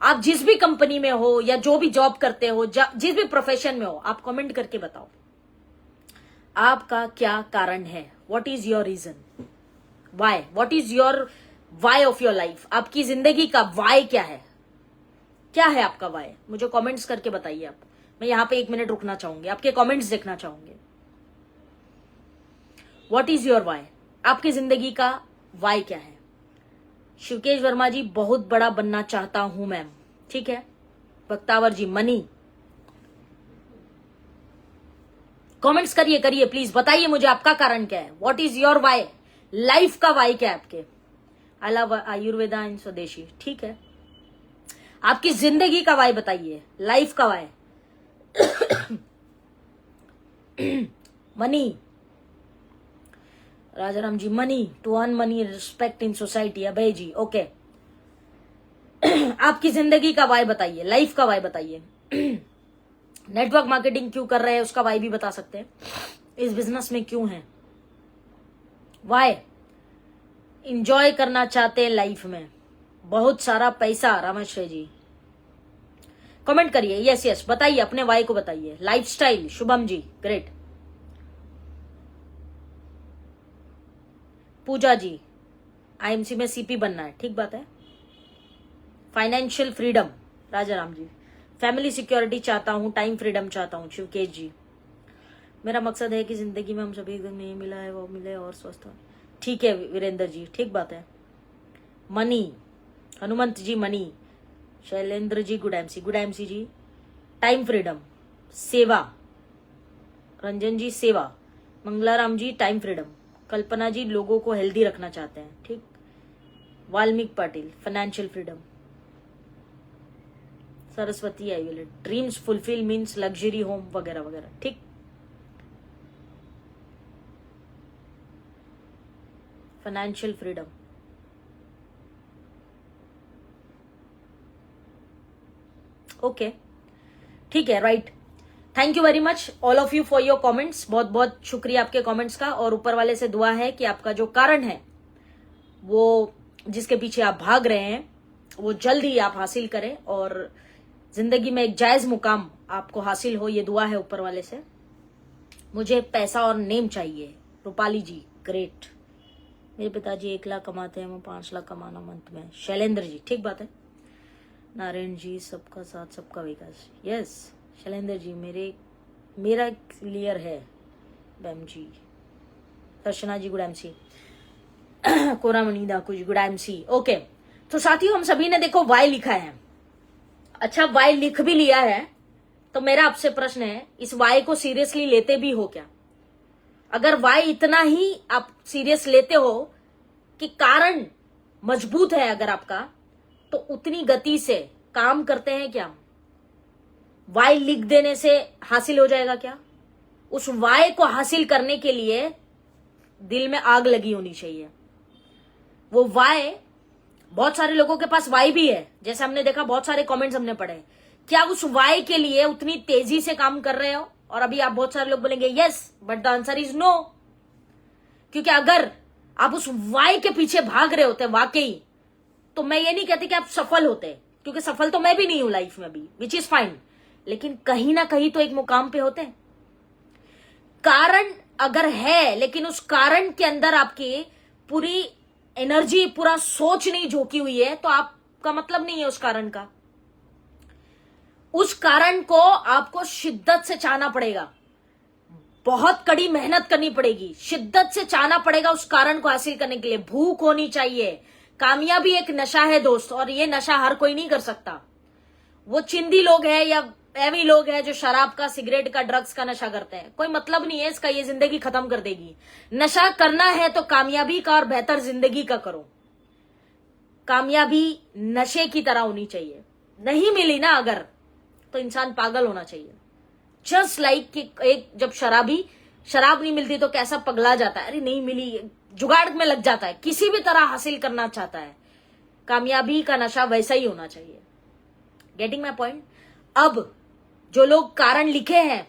S1: आप जिस भी कंपनी में हो या जो भी जॉब करते हो, जिस भी प्रोफेशन में हो, आप कमेंट करके बताओ आपका क्या कारण है। What is your reason, why, what is your why of your life. आपकी जिंदगी का वाई क्या है, क्या है आपका वाई, मुझे कमेंट्स करके बताइए आप। मैं यहां पे 1 मिनट रुकना चाहूंगी, आपके कमेंट्स देखना चाहूंगी। व्हाट इज योर वाई, आपकी जिंदगी का वाई क्या है। शिवकेश वर्मा जी, बहुत बड़ा बनना चाहता हूं मैम, ठीक है। बख्तावर जी, मनी, कमेंट्स करिए करिए प्लीज, बताइए मुझे आपका कारण क्या है। What is your why, life का वाई क्या है आपके। आई लव आयुर्वेदा इन स्वदेशी, ठीक है। आपकी जिंदगी का वाई बताइए, लाइफ का why. Money, Rajaram ji, money, to earn money, respect in society. Abhay ji, okay. आपकी जिंदगी का वाई बताइए, लाइफ का वाई बताइए। नेटवर्क मार्केटिंग क्यों कर रहे हैं उसका वाई भी बता सकते हैं। इस बिजनेस में क्यों हैं, वाई। इंजॉय करना चाहते हैं लाइफ में, बहुत सारा पैसा। रामेश्वर जी, कमेंट करिए, यस यस, बताइए अपने वाई को बताइए। Lifestyle, Shubham ji, great. पूजा जी, आईएमसी में सीपी बनना है, ठीक बात है। फाइनेंशियल फ्रीडम, राजाराम जी। फैमिली सिक्योरिटी चाहता हूं, टाइम फ्रीडम चाहता हूं, शिवकेश जी। मेरा मकसद है कि जिंदगी में हम सभी को नहीं मिला है वो मिले और स्वस्थ हो, ठीक है वीरेंद्र जी, ठीक बात है। Money, Hanumant ji, money. Shailendra ji, good MC ji. Time freedom, सेवा। रंजन जी, सेवा। Mangalaram ji, time freedom. कल्पना जी, लोगों को हेल्दी रखना चाहते हैं, ठीक। Valmiki Patil, financial freedom. सरस्वती आई, dreams fulfil means luxury home वगैरह वगैरह, ठीक। फाइनेंशियल फ्रीडम, ओके, ठीक है, right. Thank you very much all of you for your comments. बहुत बहुत शुक्रिया आपके कमेंट्स का। और ऊपर वाले से दुआ है कि आपका जो कारण है वो जिसके पीछे आप भाग रहे हैं वो जल्द ही आप हासिल करें और जिंदगी में एक जायज मुकाम आपको हासिल हो, ये दुआ है ऊपर वाले से। मुझे पैसा और नेम चाहिए। रूपाली जी ग्रेट। मेरे पिताजी 1 लाख कमाते हैं, मैं 5 लाख कमाना मंथ में। शैलेंद्र जी ठीक बात है। नारायण जी सबका साथ सबका विकास। यस शैलेंद्र जी मेरा क्लियर है। बैम जी। दर्शना जी गुड एमसी। कोरामणी डाकू जी गुड एमसी। ओके तो साथियों हम सभी ने देखो वाई लिखा है। अच्छा वाई लिख भी लिया है तो मेरा आपसे प्रश्न है, इस वाई को सीरियसली लेते भी हो क्या? अगर वाई इतना ही आप सीरियस लेते हो कि कारण मजबूत है अगर आपका, तो उतनी गति से काम करते हैं क्या? वाई लिख देने से हासिल हो जाएगा क्या? उस वाई को हासिल करने के लिए दिल में आग लगी होनी चाहिए। वो वाई, बहुत सारे लोगों के पास वाई भी है, जैसे हमने देखा बहुत सारे कमेंट्स हमने पढ़े। क्या उस वाई के लिए उतनी तेजी से काम कर रहे हो? और अभी आप बहुत सारे लोग बोलेंगे yes, but the answer is no. क्योंकि अगर आप उस वाई के पीछे भाग रहे होते वाकई, तो मैं ये नहीं कहती कि आप सफल होते, क्योंकि सफल तो मैं भी नहीं हूं लाइफ में भी, विच इज फाइन, लेकिन कहीं ना कहीं तो एक मुकाम पे होते। कारण अगर है, लेकिन उस कारण के अंदर आपकी पूरी एनर्जी, पूरा सोच नहीं झोंकी हुई है, तो आपका मतलब नहीं है उस कारण का। उस कारण को आपको शिद्दत से चाहना पड़ेगा, बहुत कड़ी मेहनत करनी पड़ेगी, शिद्दत से चाहना पड़ेगा उस कारण को हासिल करने के लिए। भूख होनी चाहिए। कामयाबी एक नशा है दोस्त, और ये नशा हर कोई नहीं कर सकता। वो चिंदी लोग हैं या ऐवी लोग हैं जो शराब का, सिगरेट का, ड्रग्स का नशा करते हैं, कोई मतलब नहीं है इसका, ये जिंदगी खत्म कर देगी। नशा करना है तो कामयाबी का और बेहतर जिंदगी का करो। कामयाबी नशे की तरह होनी चाहिए। नहीं मिली ना अगर, तो इंसान पागल होना चाहिए। जस्ट लाइक कि एक जब शराब नहीं मिलती तो कैसा पगला जाता है, अरे नहीं मिली, जुगाड़ में लग जाता है, किसी भी तरह हासिल करना चाहता है। कामयाबी का नशा वैसा ही होना चाहिए। Getting my point? अब जो लोग कारण लिखे हैं,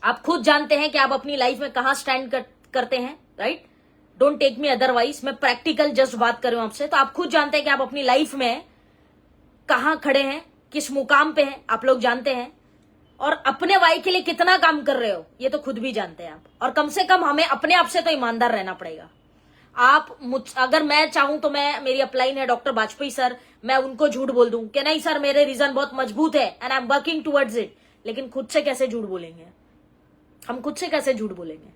S1: आप खुद जानते हैं कि आप अपनी लाइफ में कहां स्टैंड करते हैं, right? Don't take me otherwise, मैं प्रैक्टिकल जस्ट बात कर रही हूं आपसे। तो आप खुद जानते हैं कि आप अपनी लाइफ में कहां खड़े हैं, किस मुकाम पे हैं, आप लोग जानते हैं। और अपने वाई के लिए कितना काम कर रहे हो, ये तो खुद भी जानते हैं आप। और कम से कम हमें अपने आप से तो ईमानदार रहना पड़ेगा। अगर मैं चाहूं तो मेरी अपलाइन है डॉक्टर वाजपेयी सर, मैं उनको झूठ बोल दूं कि नहीं सर मेरे रीजन बहुत मजबूत है and I am working towards it, लेकिन खुद से कैसे झूठ बोलेंगे? हम खुद से कैसे झूठ बोलेंगे?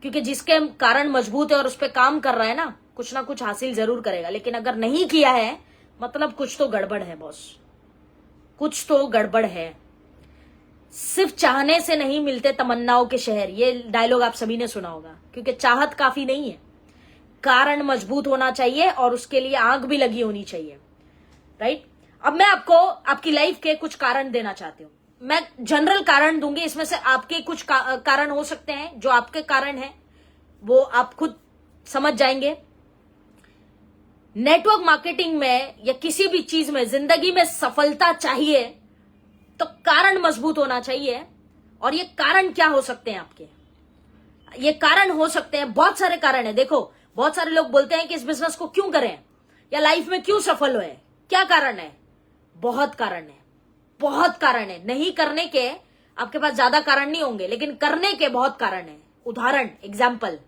S1: क्योंकि जिसके कारण मजबूत है और उस पर काम कर रहा है ना कुछ हासिल जरूर करेगा। लेकिन अगर नहीं किया है, मतलब कुछ तो गड़बड़ है बॉस, कुछ तो गड़बड़ है। सिर्फ चाहने से नहीं मिलते तमन्नाओं के शहर, ये डायलॉग आप सभी ने सुना होगा। क्योंकि चाहत काफी नहीं है, कारण मजबूत होना चाहिए और उसके लिए आग भी लगी होनी चाहिए, राइट? अब मैं आपको आपकी लाइफ के कुछ कारण देना चाहती हूं। मैं जनरल कारण दूंगी, इसमें से आपके कुछ कारण हो सकते हैं जो आपके कारण हैं, वो आप खुद समझ जाएंगे। नेटवर्क मार्केटिंग में या किसी भी चीज में, जिंदगी में सफलता चाहिए तो कारण मजबूत होना चाहिए। और ये कारण क्या हो सकते हैं आपके? ये कारण हो सकते हैं, बहुत सारे कारण है। देखो बहुत सारे लोग बोलते हैं कि इस बिजनेस को क्यों करें या लाइफ में क्यों सफल हुए, क्या कारण है? बहुत कारण है, बहुत कारण है। नहीं करने के आपके पास ज्यादा कारण नहीं होंगे, लेकिन करने के बहुत कारण है। उदाहरण, एग्जाम्पल,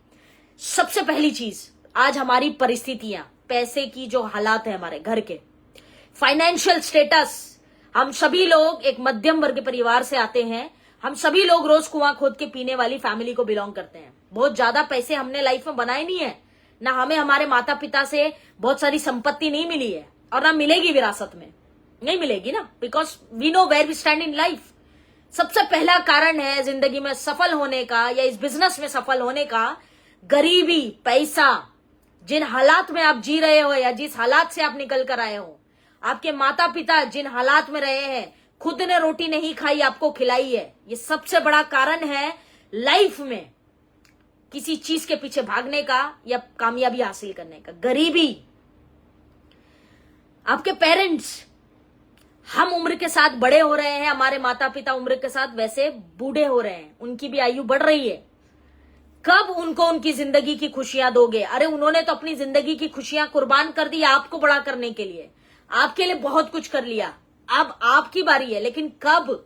S1: सबसे पहली चीज, आज हमारी परिस्थितियां, पैसे की जो हालात है हमारे घर के, फाइनेंशियल स्टेटस। हम सभी लोग एक मध्यम वर्ग परिवार से आते हैं। हम सभी लोग रोज कुआं खोद के पीने वाली फैमिली को बिलोंग करते हैं। बहुत ज्यादा पैसे हमने लाइफ में बनाए नहीं है, ना हमें हमारे माता पिता से बहुत सारी संपत्ति नहीं मिली है, और ना मिलेगी विरासत में, नहीं मिलेगी ना, because we know where we stand in life. सबसे पहला कारण है जिंदगी में सफल होने का या इस बिजनेस में सफल होने का, गरीबी, पैसा। जिन हालात में आप जी रहे हो या जिस हालात से आप निकल कर आए हो, आपके माता पिता जिन हालात में रहे हैं, खुद ने रोटी नहीं खाई, आपको खिलाई है, ये सबसे बड़ा कारण है लाइफ में किसी चीज के पीछे भागने का या कामयाबी हासिल करने का। गरीबी, आपके पेरेंट्स, हम उम्र के साथ बड़े हो रहे हैं, हमारे माता पिता उम्र के साथ वैसे बूढ़े हो रहे हैं, उनकी भी आयु बढ़ रही है। कब उनको उनकी जिंदगी की खुशियां दोगे? अरे उन्होंने तो अपनी जिंदगी की खुशियां कुर्बान कर दी आपको बड़ा करने के लिए, आपके लिए बहुत कुछ कर लिया, अब आपकी बारी है। लेकिन कब?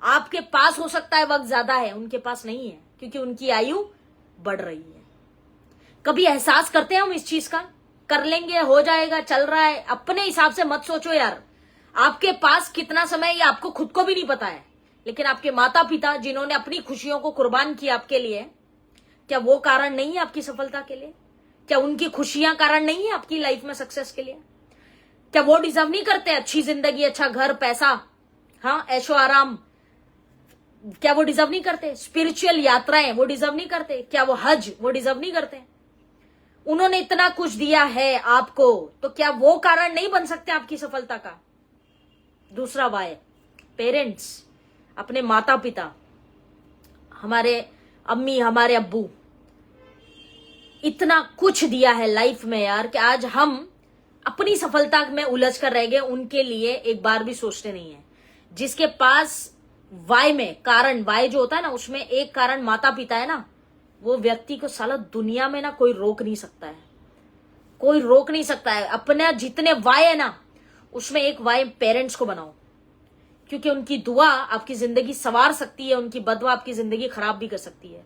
S1: आपके पास हो सकता है वक्त ज्यादा है, उनके पास नहीं है, क्योंकि उनकी आयु बढ़ रही है। कभी एहसास करते हैं हम इस चीज का? कर लेंगे, हो जाएगा, चल रहा है, अपने हिसाब से मत सोचो यार। आपके पास कितना समय ये आपको खुद को भी नहीं पता है। लेकिन आपके माता पिता जिन्होंने अपनी खुशियों को कुर्बान किया आपके लिए, क्या वो कारण नहीं है आपकी सफलता के लिए? क्या उनकी खुशियां कारण नहीं है आपकी लाइफ में सक्सेस के लिए? क्या वो डिजर्व नहीं करते अच्छी जिंदगी, अच्छा घर, पैसा, हाँ, ऐशो आराम? क्या वो डिजर्व नहीं करते? स्पिरिचुअल यात्राएं वो डिजर्व नहीं करते? क्या वो हज वो डिजर्व नहीं करते? उन्होंने इतना कुछ दिया है आपको, तो क्या वो कारण नहीं बन सकते आपकी सफलता का? दूसरा वाय, पेरेंट्स, अपने माता पिता, हमारे अम्मी, हमारे अब्बू, इतना कुछ दिया है लाइफ में यार कि आज हम अपनी सफलता में उलझ कर रह गए, उनके लिए एक बार भी सोचते नहीं है। जिसके पास वाय में कारण, वाय जो होता है ना, उसमें एक कारण माता पिता है ना, वो व्यक्ति को साला दुनिया में ना कोई रोक नहीं सकता है, कोई रोक नहीं सकता है। अपने जितने वाय है ना, उसमें एक वाय पेरेंट्स को बनाओ, क्योंकि उनकी दुआ आपकी जिंदगी संवार सकती है, उनकी बदवा आपकी जिंदगी खराब भी कर सकती है।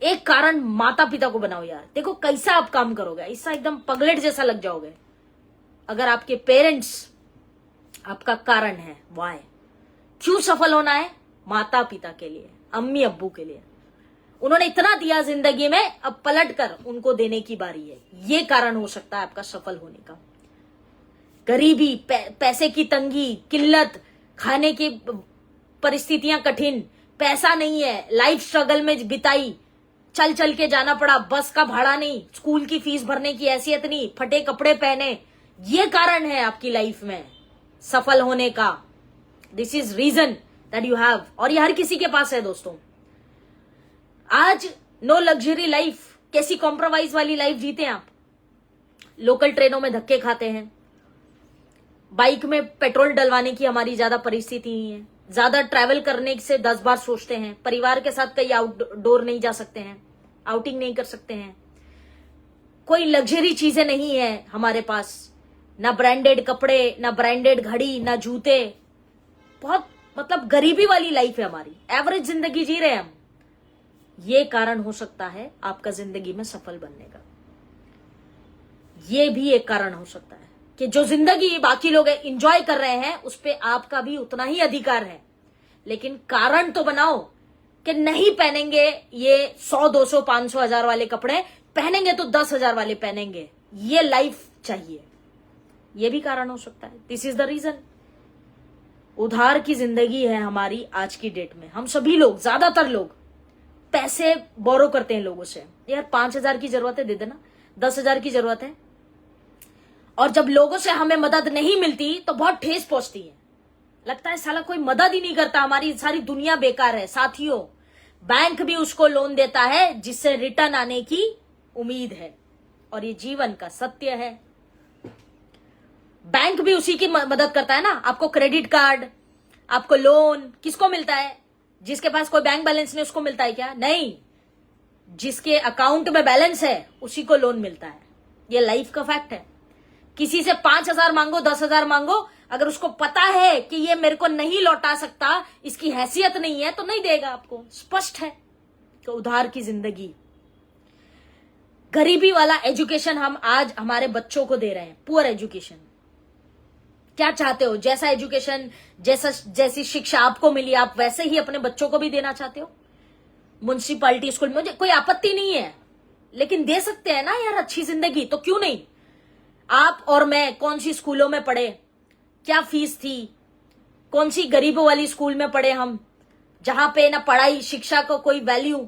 S1: एक कारण माता पिता को बनाओ यार। देखो कैसा आप काम करोगे, ऐसा एकदम पगलेट जैसा लग जाओगे अगर आपके पेरेंट्स आपका कारण है। वाय, क्यों सफल होना है? माता पिता के लिए, अम्मी अब्बू के लिए। उन्होंने इतना दिया जिंदगी में, अब पलट कर उनको देने की बारी है। ये कारण हो सकता है आपका सफल होने का। गरीबी, पैसे की तंगी, किल्लत, खाने की परिस्थितियां कठिन, पैसा नहीं है, लाइफ स्ट्रगल में बिताई, चल चल के जाना पड़ा, बस का भाड़ा नहीं, स्कूल की फीस भरने की हैसियत नहीं, फटे कपड़े पहने, ये कारण है आपकी लाइफ में सफल होने का। This is reason that you have, और ये हर किसी के पास है दोस्तों। आज नो लग्जरी लाइफ, कैसी कॉम्प्रोमाइज वाली लाइफ जीते हैं आप? लोकल ट्रेनों में धक्के खाते हैं, बाइक में पेट्रोल डलवाने की हमारी ज्यादा परिस्थिति नहीं है, ज्यादा ट्रैवल करने से 10 बार सोचते हैं, परिवार के साथ कहीं आउटडोर नहीं जा सकते हैं, आउटिंग नहीं कर सकते हैं, कोई लग्जरी चीजें नहीं है हमारे पास, ना ब्रांडेड कपड़े, ना ब्रांडेड घड़ी, ना जूते, बहुत मतलब गरीबी वाली लाइफ है हमारी, एवरेज जिंदगी जी रहे हैं हम। ये कारण हो सकता है आपका जिंदगी में सफल बनने का। ये भी एक कारण हो सकता है कि जो जिंदगी बाकी लोग एंजॉय कर रहे हैं उस पे आपका भी उतना ही अधिकार है। लेकिन कारण तो बनाओ कि नहीं पहनेंगे ये 100, 200, 500, 1000 वाले कपड़े, पहनेंगे तो 10,000 वाले पहनेंगे, ये लाइफ चाहिए। ये भी कारण हो सकता है। This is the reason. उधार की जिंदगी है हमारी आज की डेट में। हम सभी लोग, ज्यादातर लोग पैसे बोरो करते हैं लोगों से। यार 5,000 की जरूरत है, दे देना, 10,000 की जरूरत है। और जब लोगों से हमें मदद नहीं मिलती तो बहुत ठेस पहुंचती है, लगता है साला कोई मदद ही नहीं करता, हमारी सारी दुनिया बेकार है। साथियों, बैंक भी उसको लोन देता है जिससे रिटर्न आने की उम्मीद है, और ये जीवन का सत्य है। बैंक भी उसी की मदद करता है ना। आपको क्रेडिट कार्ड, आपको लोन किसको मिलता है? जिसके पास कोई बैंक बैलेंस नहीं उसको मिलता है क्या? नहीं, जिसके अकाउंट में बैलेंस है उसी को लोन मिलता है। ये लाइफ का फैक्ट है। किसी से 5,000 मांगो, 10,000 मांगो, अगर उसको पता है कि ये मेरे को नहीं लौटा सकता, इसकी हैसियत नहीं है, तो नहीं देगा आपको। स्पष्ट है कि उधार की जिंदगी। गरीबी वाला एजुकेशन हम आज हमारे बच्चों को दे रहे हैं, पुअर एजुकेशन। क्या चाहते हो? जैसा एजुकेशन, जैसी शिक्षा आपको मिली, आप वैसे ही अपने बच्चों को भी देना चाहते हो? म्युनिसिपैलिटी स्कूल में मुझे कोई आपत्ति नहीं है, लेकिन दे सकते हैं ना यार अच्छी जिंदगी, तो क्यों नहीं? आप और मैं कौन सी स्कूलों में पढ़े, क्या फीस थी, कौन सी गरीबों वाली स्कूल में पढ़े हम, जहां पे ना पढ़ाई शिक्षा को कोई वैल्यू,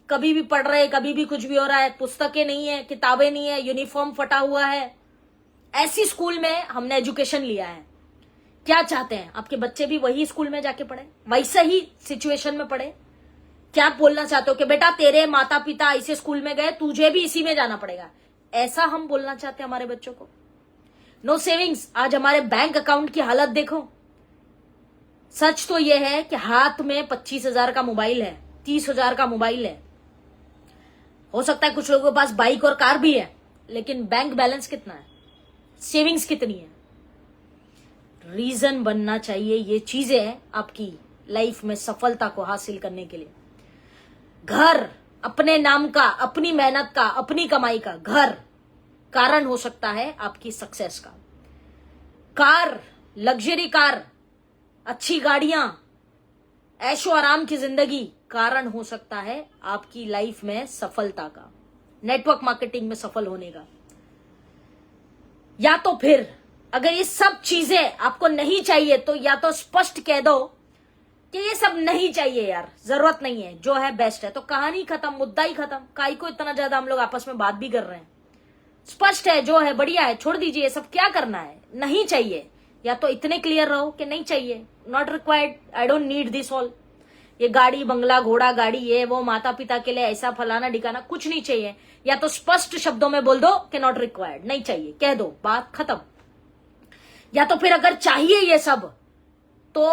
S1: कभी भी पढ़ रहे, कभी भी कुछ भी हो रहा है, पुस्तकें नहीं है, किताबें नहीं है, यूनिफॉर्म फटा हुआ है। ऐसी स्कूल में हमने एजुकेशन लिया है। क्या चाहते हैं? आपके बच्चे भी वही स्कूल में जाके पढ़े, वैसे ही सिचुएशन में पढ़े? क्या बोलना चाहते हो कि बेटा तेरे माता पिता ऐसे स्कूल में गए, तुझे भी इसी में जाना पड़ेगा? ऐसा हम बोलना चाहते हैं हमारे बच्चों को? No savings. आज हमारे बैंक अकाउंट की हालत देखो। सच तो यह है कि हाथ में 25,000 का मोबाइल है, 30,000 का मोबाइल है, हो सकता है कुछ लोगों के पास बाइक और कार भी है, लेकिन बैंक बैलेंस कितना है, सेविंग्स कितनी है। रीजन बनना चाहिए ये चीजें आपकी लाइफ में सफलता को हासिल करने के लिए। घर अपने नाम का, अपनी मेहनत का, अपनी कमाई का घर कारण हो सकता है आपकी सक्सेस का। कार, लग्जरी कार, अच्छी गाड़ियां, ऐशो आराम की जिंदगी कारण हो सकता है आपकी लाइफ में सफलता का, नेटवर्क मार्केटिंग में सफल होने का। या तो फिर अगर ये सब चीजें आपको नहीं चाहिए तो या तो स्पष्ट कह दो कि ये सब नहीं चाहिए यार, जरूरत नहीं है, जो है बेस्ट है, तो कहानी खत्म, मुद्दा ही खत्म। काई को इतना ज्यादा हम लोग आपस में बात भी कर रहे हैं। स्पष्ट है, जो है बढ़िया है, छोड़ दीजिए, सब क्या करना है, नहीं चाहिए। या तो इतने क्लियर रहो कि नहीं चाहिए, not required, I don't need this all. ये गाड़ी, बंगला, घोड़ा गाड़ी, ये वो, माता पिता के लिए ऐसा फलाना ढिकाना कुछ नहीं चाहिए। या तो स्पष्ट शब्दों में बोल दो कि नॉट रिक्वायर्ड, नहीं चाहिए, कह दो, बात खत्म। या तो फिर अगर चाहिए ये सब तो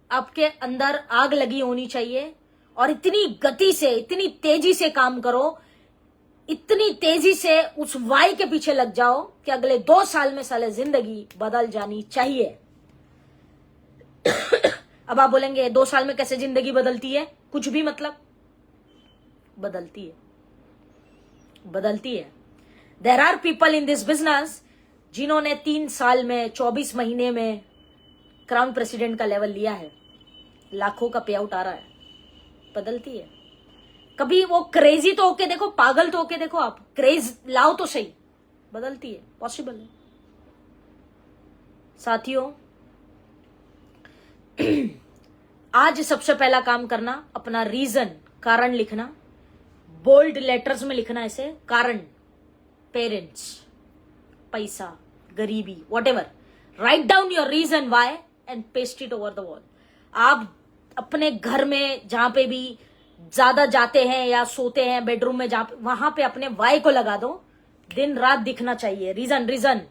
S1: आपके अंदर आग लगी होनी चाहिए और इतनी गति से, इतनी तेजी से काम करो, इतनी तेजी से उस वाई के पीछे लग जाओ कि अगले 2 साल में साले जिंदगी बदल जानी चाहिए। अब आप बोलेंगे 2 साल में कैसे जिंदगी बदलती है, कुछ भी मतलब, बदलती है, बदलती है। There are people in this business जिन्होंने 3 साल में, 24 महीने में क्राउन प्रेसिडेंट का लेवल लिया है, लाखों का पे आउट आ रहा है, बदलती है। कभी वो क्रेजी तो होके देखो, पागल तो होके देखो, आप क्रेज लाओ तो सही, बदलती है, पॉसिबल है। साथियों, आज सबसे पहला काम करना, अपना रीजन, कारण लिखना, बोल्ड लेटर्स में लिखना इसे, कारण, पेरेंट्स, पैसा, गरीबी, whatever, write down your reason why and paste it over the wall. आप अपने घर में जहां पे भी ज्यादा जाते हैं या सोते हैं, बेडरूम में, वहां पे अपने वाई को लगा दो, दिन रात दिखना चाहिए, रीजन, रीजन।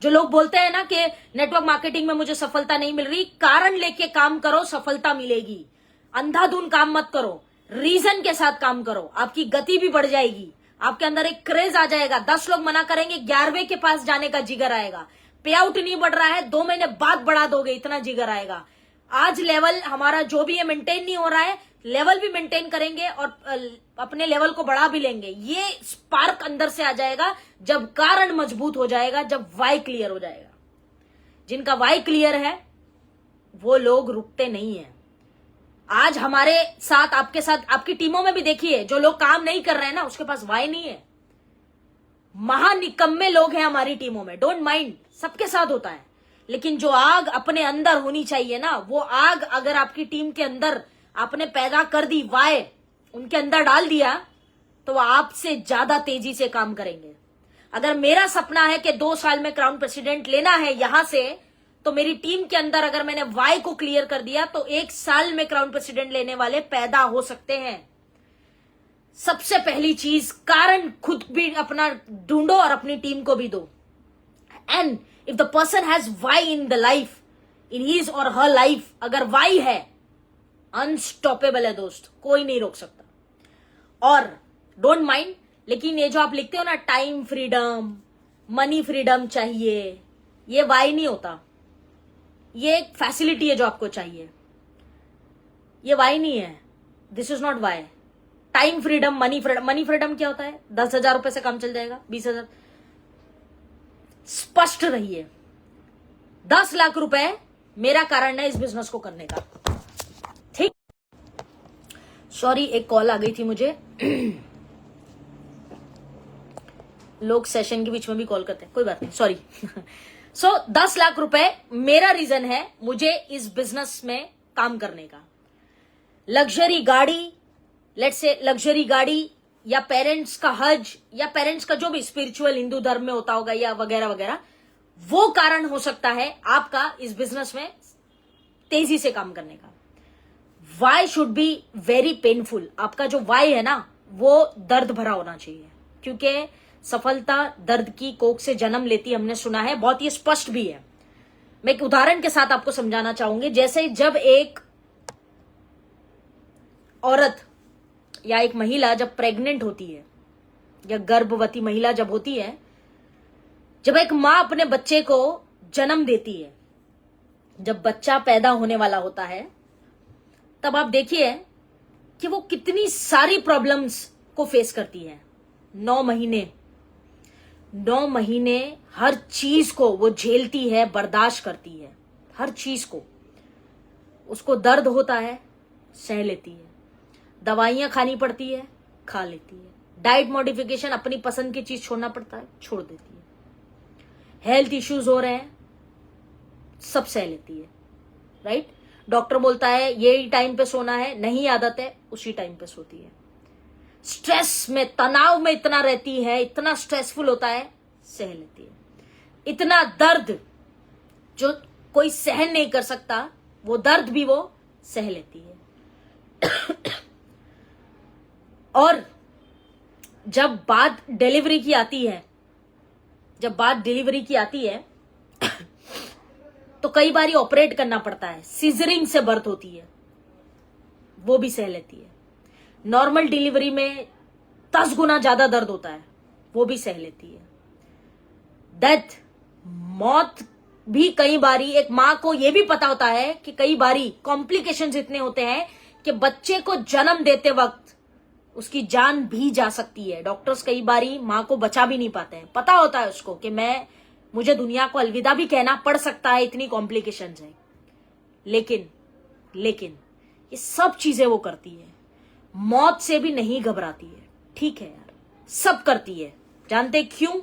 S1: जो लोग बोलते हैं ना कि नेटवर्क मार्केटिंग में मुझे सफलता नहीं मिल रही, कारण लेके काम करो, सफलता मिलेगी। अंधाधुन काम मत करो, रीजन के साथ काम करो, आपकी गति भी बढ़ जाएगी, आपके अंदर एक क्रेज आ जाएगा। 10 लोग मना करेंगे, 11वें के पास जाने का जिगर आएगा। पे आउट नहीं बढ़ रहा है, 2 महीने बाद बढ़ा दोगे, इतना जिगर आएगा। आज लेवल हमारा जो भी है मेंटेन नहीं हो रहा है, लेवल भी मेंटेन करेंगे और अपने लेवल को बढ़ा भी लेंगे। ये स्पार्क अंदर से आ जाएगा जब कारण मजबूत हो जाएगा, जब वाई क्लियर हो जाएगा। जिनका वाई क्लियर है वो लोग रुकते नहीं है। आज हमारे साथ, आपके साथ, आपकी टीमों में भी देखिए, जो लोग काम नहीं कर रहे हैं ना, उसके पास वाई नहीं है। महानिकम्मे लोग हैं हमारी टीमों में, डोंट माइंड, सबके साथ होता है। लेकिन जो आग अपने अंदर होनी चाहिए ना, वो आग अगर आपकी टीम के अंदर आपने पैदा कर दी, वाई उनके अंदर डाल दिया, तो वो आपसे ज्यादा तेजी से काम करेंगे। अगर मेरा सपना है कि 2 साल में क्राउन प्रेसिडेंट लेना है यहां से, तो मेरी टीम के अंदर अगर मैंने वाई को क्लियर कर दिया तो 1 साल में क्राउन प्रेसिडेंट लेने वाले पैदा हो सकते हैं। सबसे पहली चीज, कारण खुद भी अपना ढूंढो और अपनी टीम को भी दो। And if the person has why in the life, in his or her life, अगर वाई है, अनस्टॉपेबल है दोस्त, कोई नहीं रोक सकता। और डोंट माइंड, लेकिन ये जो आप लिखते हो ना, टाइम फ्रीडम, मनी फ्रीडम चाहिए, ये वाई नहीं होता। ये एक फैसिलिटी है जो आपको चाहिए, ये वाई नहीं है। This is not why. Time freedom, money freedom, money freedom क्या होता है? 10,000 रुपए से काम चल जाएगा, 20,000। स्पष्ट रहिए, 10 लाख रुपए मेरा कारण है इस बिजनेस को करने का, ठीक? सॉरी, एक कॉल आ गई थी मुझे। लोग सेशन के बीच में भी कॉल करते हैं, कोई बात नहीं, सॉरी। सो 10 लाख रुपए मेरा रीजन है मुझे इस बिजनेस में काम करने का। लग्जरी गाड़ी, लेट्स से लग्जरी गाड़ी, या पेरेंट्स का हज, या पेरेंट्स का जो भी स्पिरिचुअल हिंदू धर्म में होता होगा, या वगैरह वगैरह, वो कारण हो सकता है आपका इस बिजनेस में तेजी से काम करने का। Why should be very painful. आपका जो वाई है ना, वो दर्द भरा होना चाहिए, क्योंकि सफलता दर्द की कोख से जन्म लेती, हमने सुना है, बहुत ही स्पष्ट भी है। मैं एक उदाहरण के साथ आपको समझाना चाहूंगी। जैसे जब एक औरत या एक महिला जब प्रेग्नेंट होती है, या गर्भवती महिला जब होती है, जब एक माँ अपने बच्चे को जन्म देती है, जब बच्चा पैदा होने वाला होता है, तब आप देखिए कि वो कितनी सारी प्रॉब्लम्स को फेस करती है। 9 महीने हर चीज को वो झेलती है, बर्दाश्त करती है, हर चीज को। उसको दर्द होता है, सह लेती है, दवाइयां खानी पड़ती है, खा लेती है, डाइट मॉडिफिकेशन, अपनी पसंद की चीज छोड़ना पड़ता है, छोड़ देती है, हेल्थ इश्यूज हो रहे हैं, सब सह लेती है, राइट। डॉक्टर बोलता है यही टाइम पे सोना है, नहीं आदत है, उसी टाइम पे सोती है। स्ट्रेस में, तनाव में इतना रहती है, इतना स्ट्रेसफुल होता है, सह लेती है। इतना दर्द जो कोई सहन नहीं कर सकता, वो दर्द भी वो सह लेती है। और जब बात डिलीवरी की आती है, तो कई बार ऑपरेट करना पड़ता है, सीजरिंग से बर्थ होती है, वो भी सह लेती है। नॉर्मल डिलीवरी में 10 गुना ज्यादा दर्द होता है, वो भी सह लेती है। डेथ, मौत भी कई बारी, एक मां को यह भी पता होता है कि कई बारी कॉम्प्लिकेशंस इतने होते हैं कि बच्चे को जन्म देते वक्त उसकी जान भी जा सकती है। डॉक्टर्स कई बारी मां को बचा भी नहीं पाते हैं, पता होता है उसको कि मुझे दुनिया को अलविदा भी कहना पड़ सकता है, इतनी कॉम्प्लिकेशंस है। लेकिन ये सब चीजें वो करती है, मौत से भी नहीं घबराती है। ठीक है यार, सब करती है। जानते क्यों?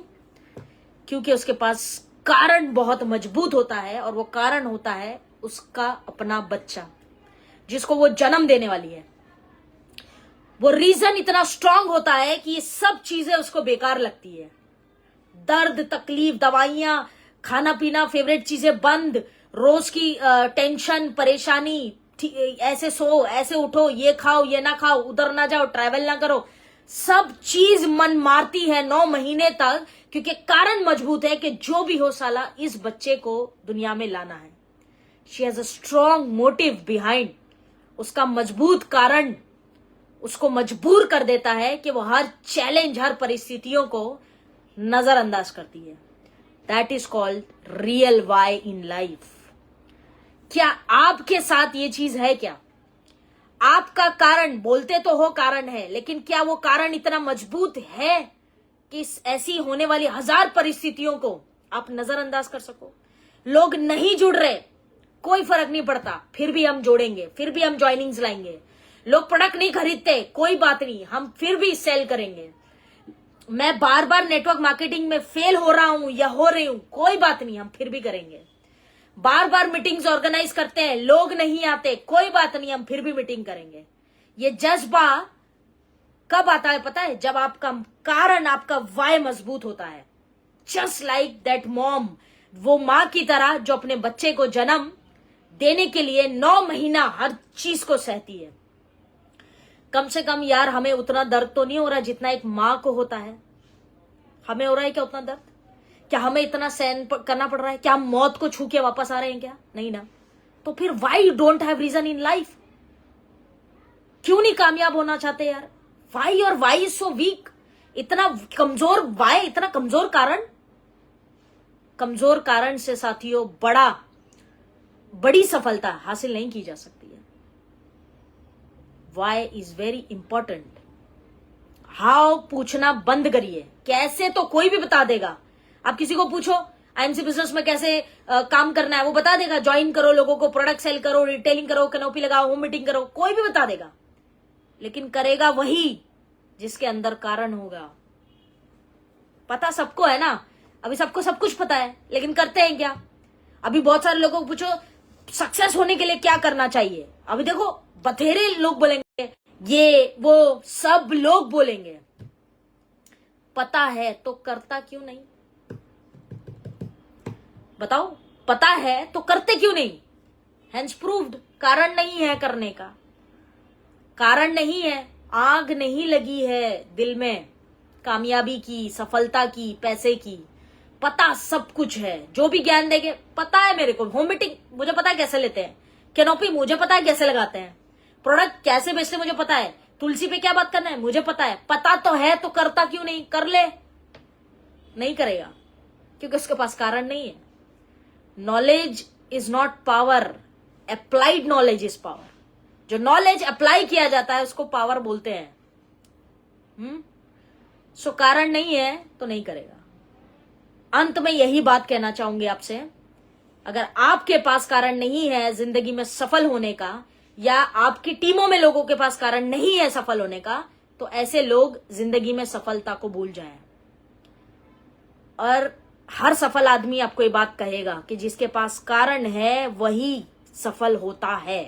S1: क्योंकि उसके पास कारण बहुत मजबूत होता है, और वो कारण होता है उसका अपना बच्चा, जिसको वो जन्म देने वाली है। वो रीजन इतना स्ट्रांग होता है कि ये सब चीजें उसको बेकार लगती है। दर्द, तकलीफ, दवाइयां, खाना पीना, फेवरेट चीजें बंद, रोज की टेंशन, परेशानी, ऐसे सो, ऐसे उठो, ये खाओ, ये ना खाओ, उधर ना जाओ, ट्रैवल ना करो, सब चीज मन मारती है 9 महीने तक, क्योंकि कारण मजबूत है कि जो भी हो साला इस बच्चे को दुनिया में लाना है। She has a strong motive behind. उसका मजबूत कारण उसको मजबूर कर देता है कि वो हर चैलेंज, हर परिस्थितियों को नजरअंदाज करती है। That is called real why in life. क्या आपके साथ ये चीज है? क्या आपका कारण, बोलते तो हो कारण है, लेकिन क्या वो कारण इतना मजबूत है कि ऐसी होने वाली 1000 परिस्थितियों को आप नजरअंदाज कर सको? लोग नहीं जुड़ रहे, कोई फर्क नहीं पड़ता, फिर भी हम जोड़ेंगे, फिर भी हम ज्वाइनिंग्स लाएंगे। लोग प्रोडक्ट नहीं खरीदते, कोई बात नहीं, हम फिर भी सेल करेंगे। मैं बार बार नेटवर्क मार्केटिंग में फेल हो रहा हूं या हो रही हूं, कोई बात नहीं, हम फिर भी करेंगे। बार बार मीटिंग्स ऑर्गेनाइज करते हैं, लोग नहीं आते, कोई बात नहीं, हम फिर भी मीटिंग करेंगे। ये जज्बा कब आता है पता है? जब आपका कारण, आपका वाय मजबूत होता है। जस्ट लाइक दैट मॉम, वो मां की तरह जो अपने बच्चे को जन्म देने के लिए 9 महीना हर चीज को सहती है। कम से कम यार हमें उतना दर्द तो नहीं हो रहा जितना एक मां को होता है। हमें हो रहा है क्या उतना दर्द? क्या हमें इतना सहन करना पड़ रहा है? क्या हम मौत को छू के वापस आ रहे हैं क्या? नहीं ना। तो फिर why you don't have reason in life? क्यों नहीं कामयाब होना चाहते यार? वाई और वाई इज सो वीक? इतना कमजोर वाई, इतना कमजोर कारण। कमजोर कारण से साथियों बड़ी सफलता हासिल नहीं की जा सकती है। Why is very important. How पूछना बंद करिए। कैसे तो कोई भी बता देगा। आप किसी को पूछो आईएमसी बिजनेस में कैसे काम करना है, वो बता देगा। ज्वाइन करो, लोगों को प्रोडक्ट सेल करो, रिटेलिंग करो, कैनोपी लगाओ, होम मीटिंग करो, कोई भी बता देगा। लेकिन करेगा वही जिसके अंदर कारण होगा। पता सबको है ना, अभी सबको सब कुछ पता है, लेकिन करते हैं क्या? अभी बहुत सारे लोगों को पूछो सक्सेस होने के लिए क्या करना चाहिए, अभी देखो बथेरे लोग बोलेंगे, ये वो सब लोग बोलेंगे। पता है तो करता क्यों नहीं? बताओ, पता है तो करते क्यों नहीं? हेंस प्रूव्ड, कारण नहीं है करने का, कारण नहीं है, आग नहीं लगी है दिल में कामयाबी की, सफलता की, पैसे की। पता सब कुछ है, जो भी ज्ञान देंगे पता है मेरे को। होम मीटिंग मुझे पता है कैसे लेते हैं, कैनोपी मुझे पता है कैसे लगाते हैं, प्रोडक्ट कैसे बेचते मुझे पता है, तुलसी पे क्या बात करना है मुझे पता है, पता तो है तो करता क्यों नहीं, कर ले। नहीं करेगा क्योंकि उसके पास कारण नहीं है। Knowledge is not power, applied knowledge is power. जो नॉलेज अप्लाई किया जाता है उसको पावर बोलते हैं। सो कारण नहीं है तो नहीं करेगा। अंत में यही बात कहना चाहूंगी आपसे, अगर आपके पास कारण नहीं है जिंदगी में सफल होने का, या आपकी टीमों में लोगों के पास कारण नहीं है सफल होने का, तो ऐसे लोग जिंदगी में सफलता को भूल जाएं। और हर सफल आदमी आपको ये बात कहेगा कि जिसके पास कारण है वही सफल होता है।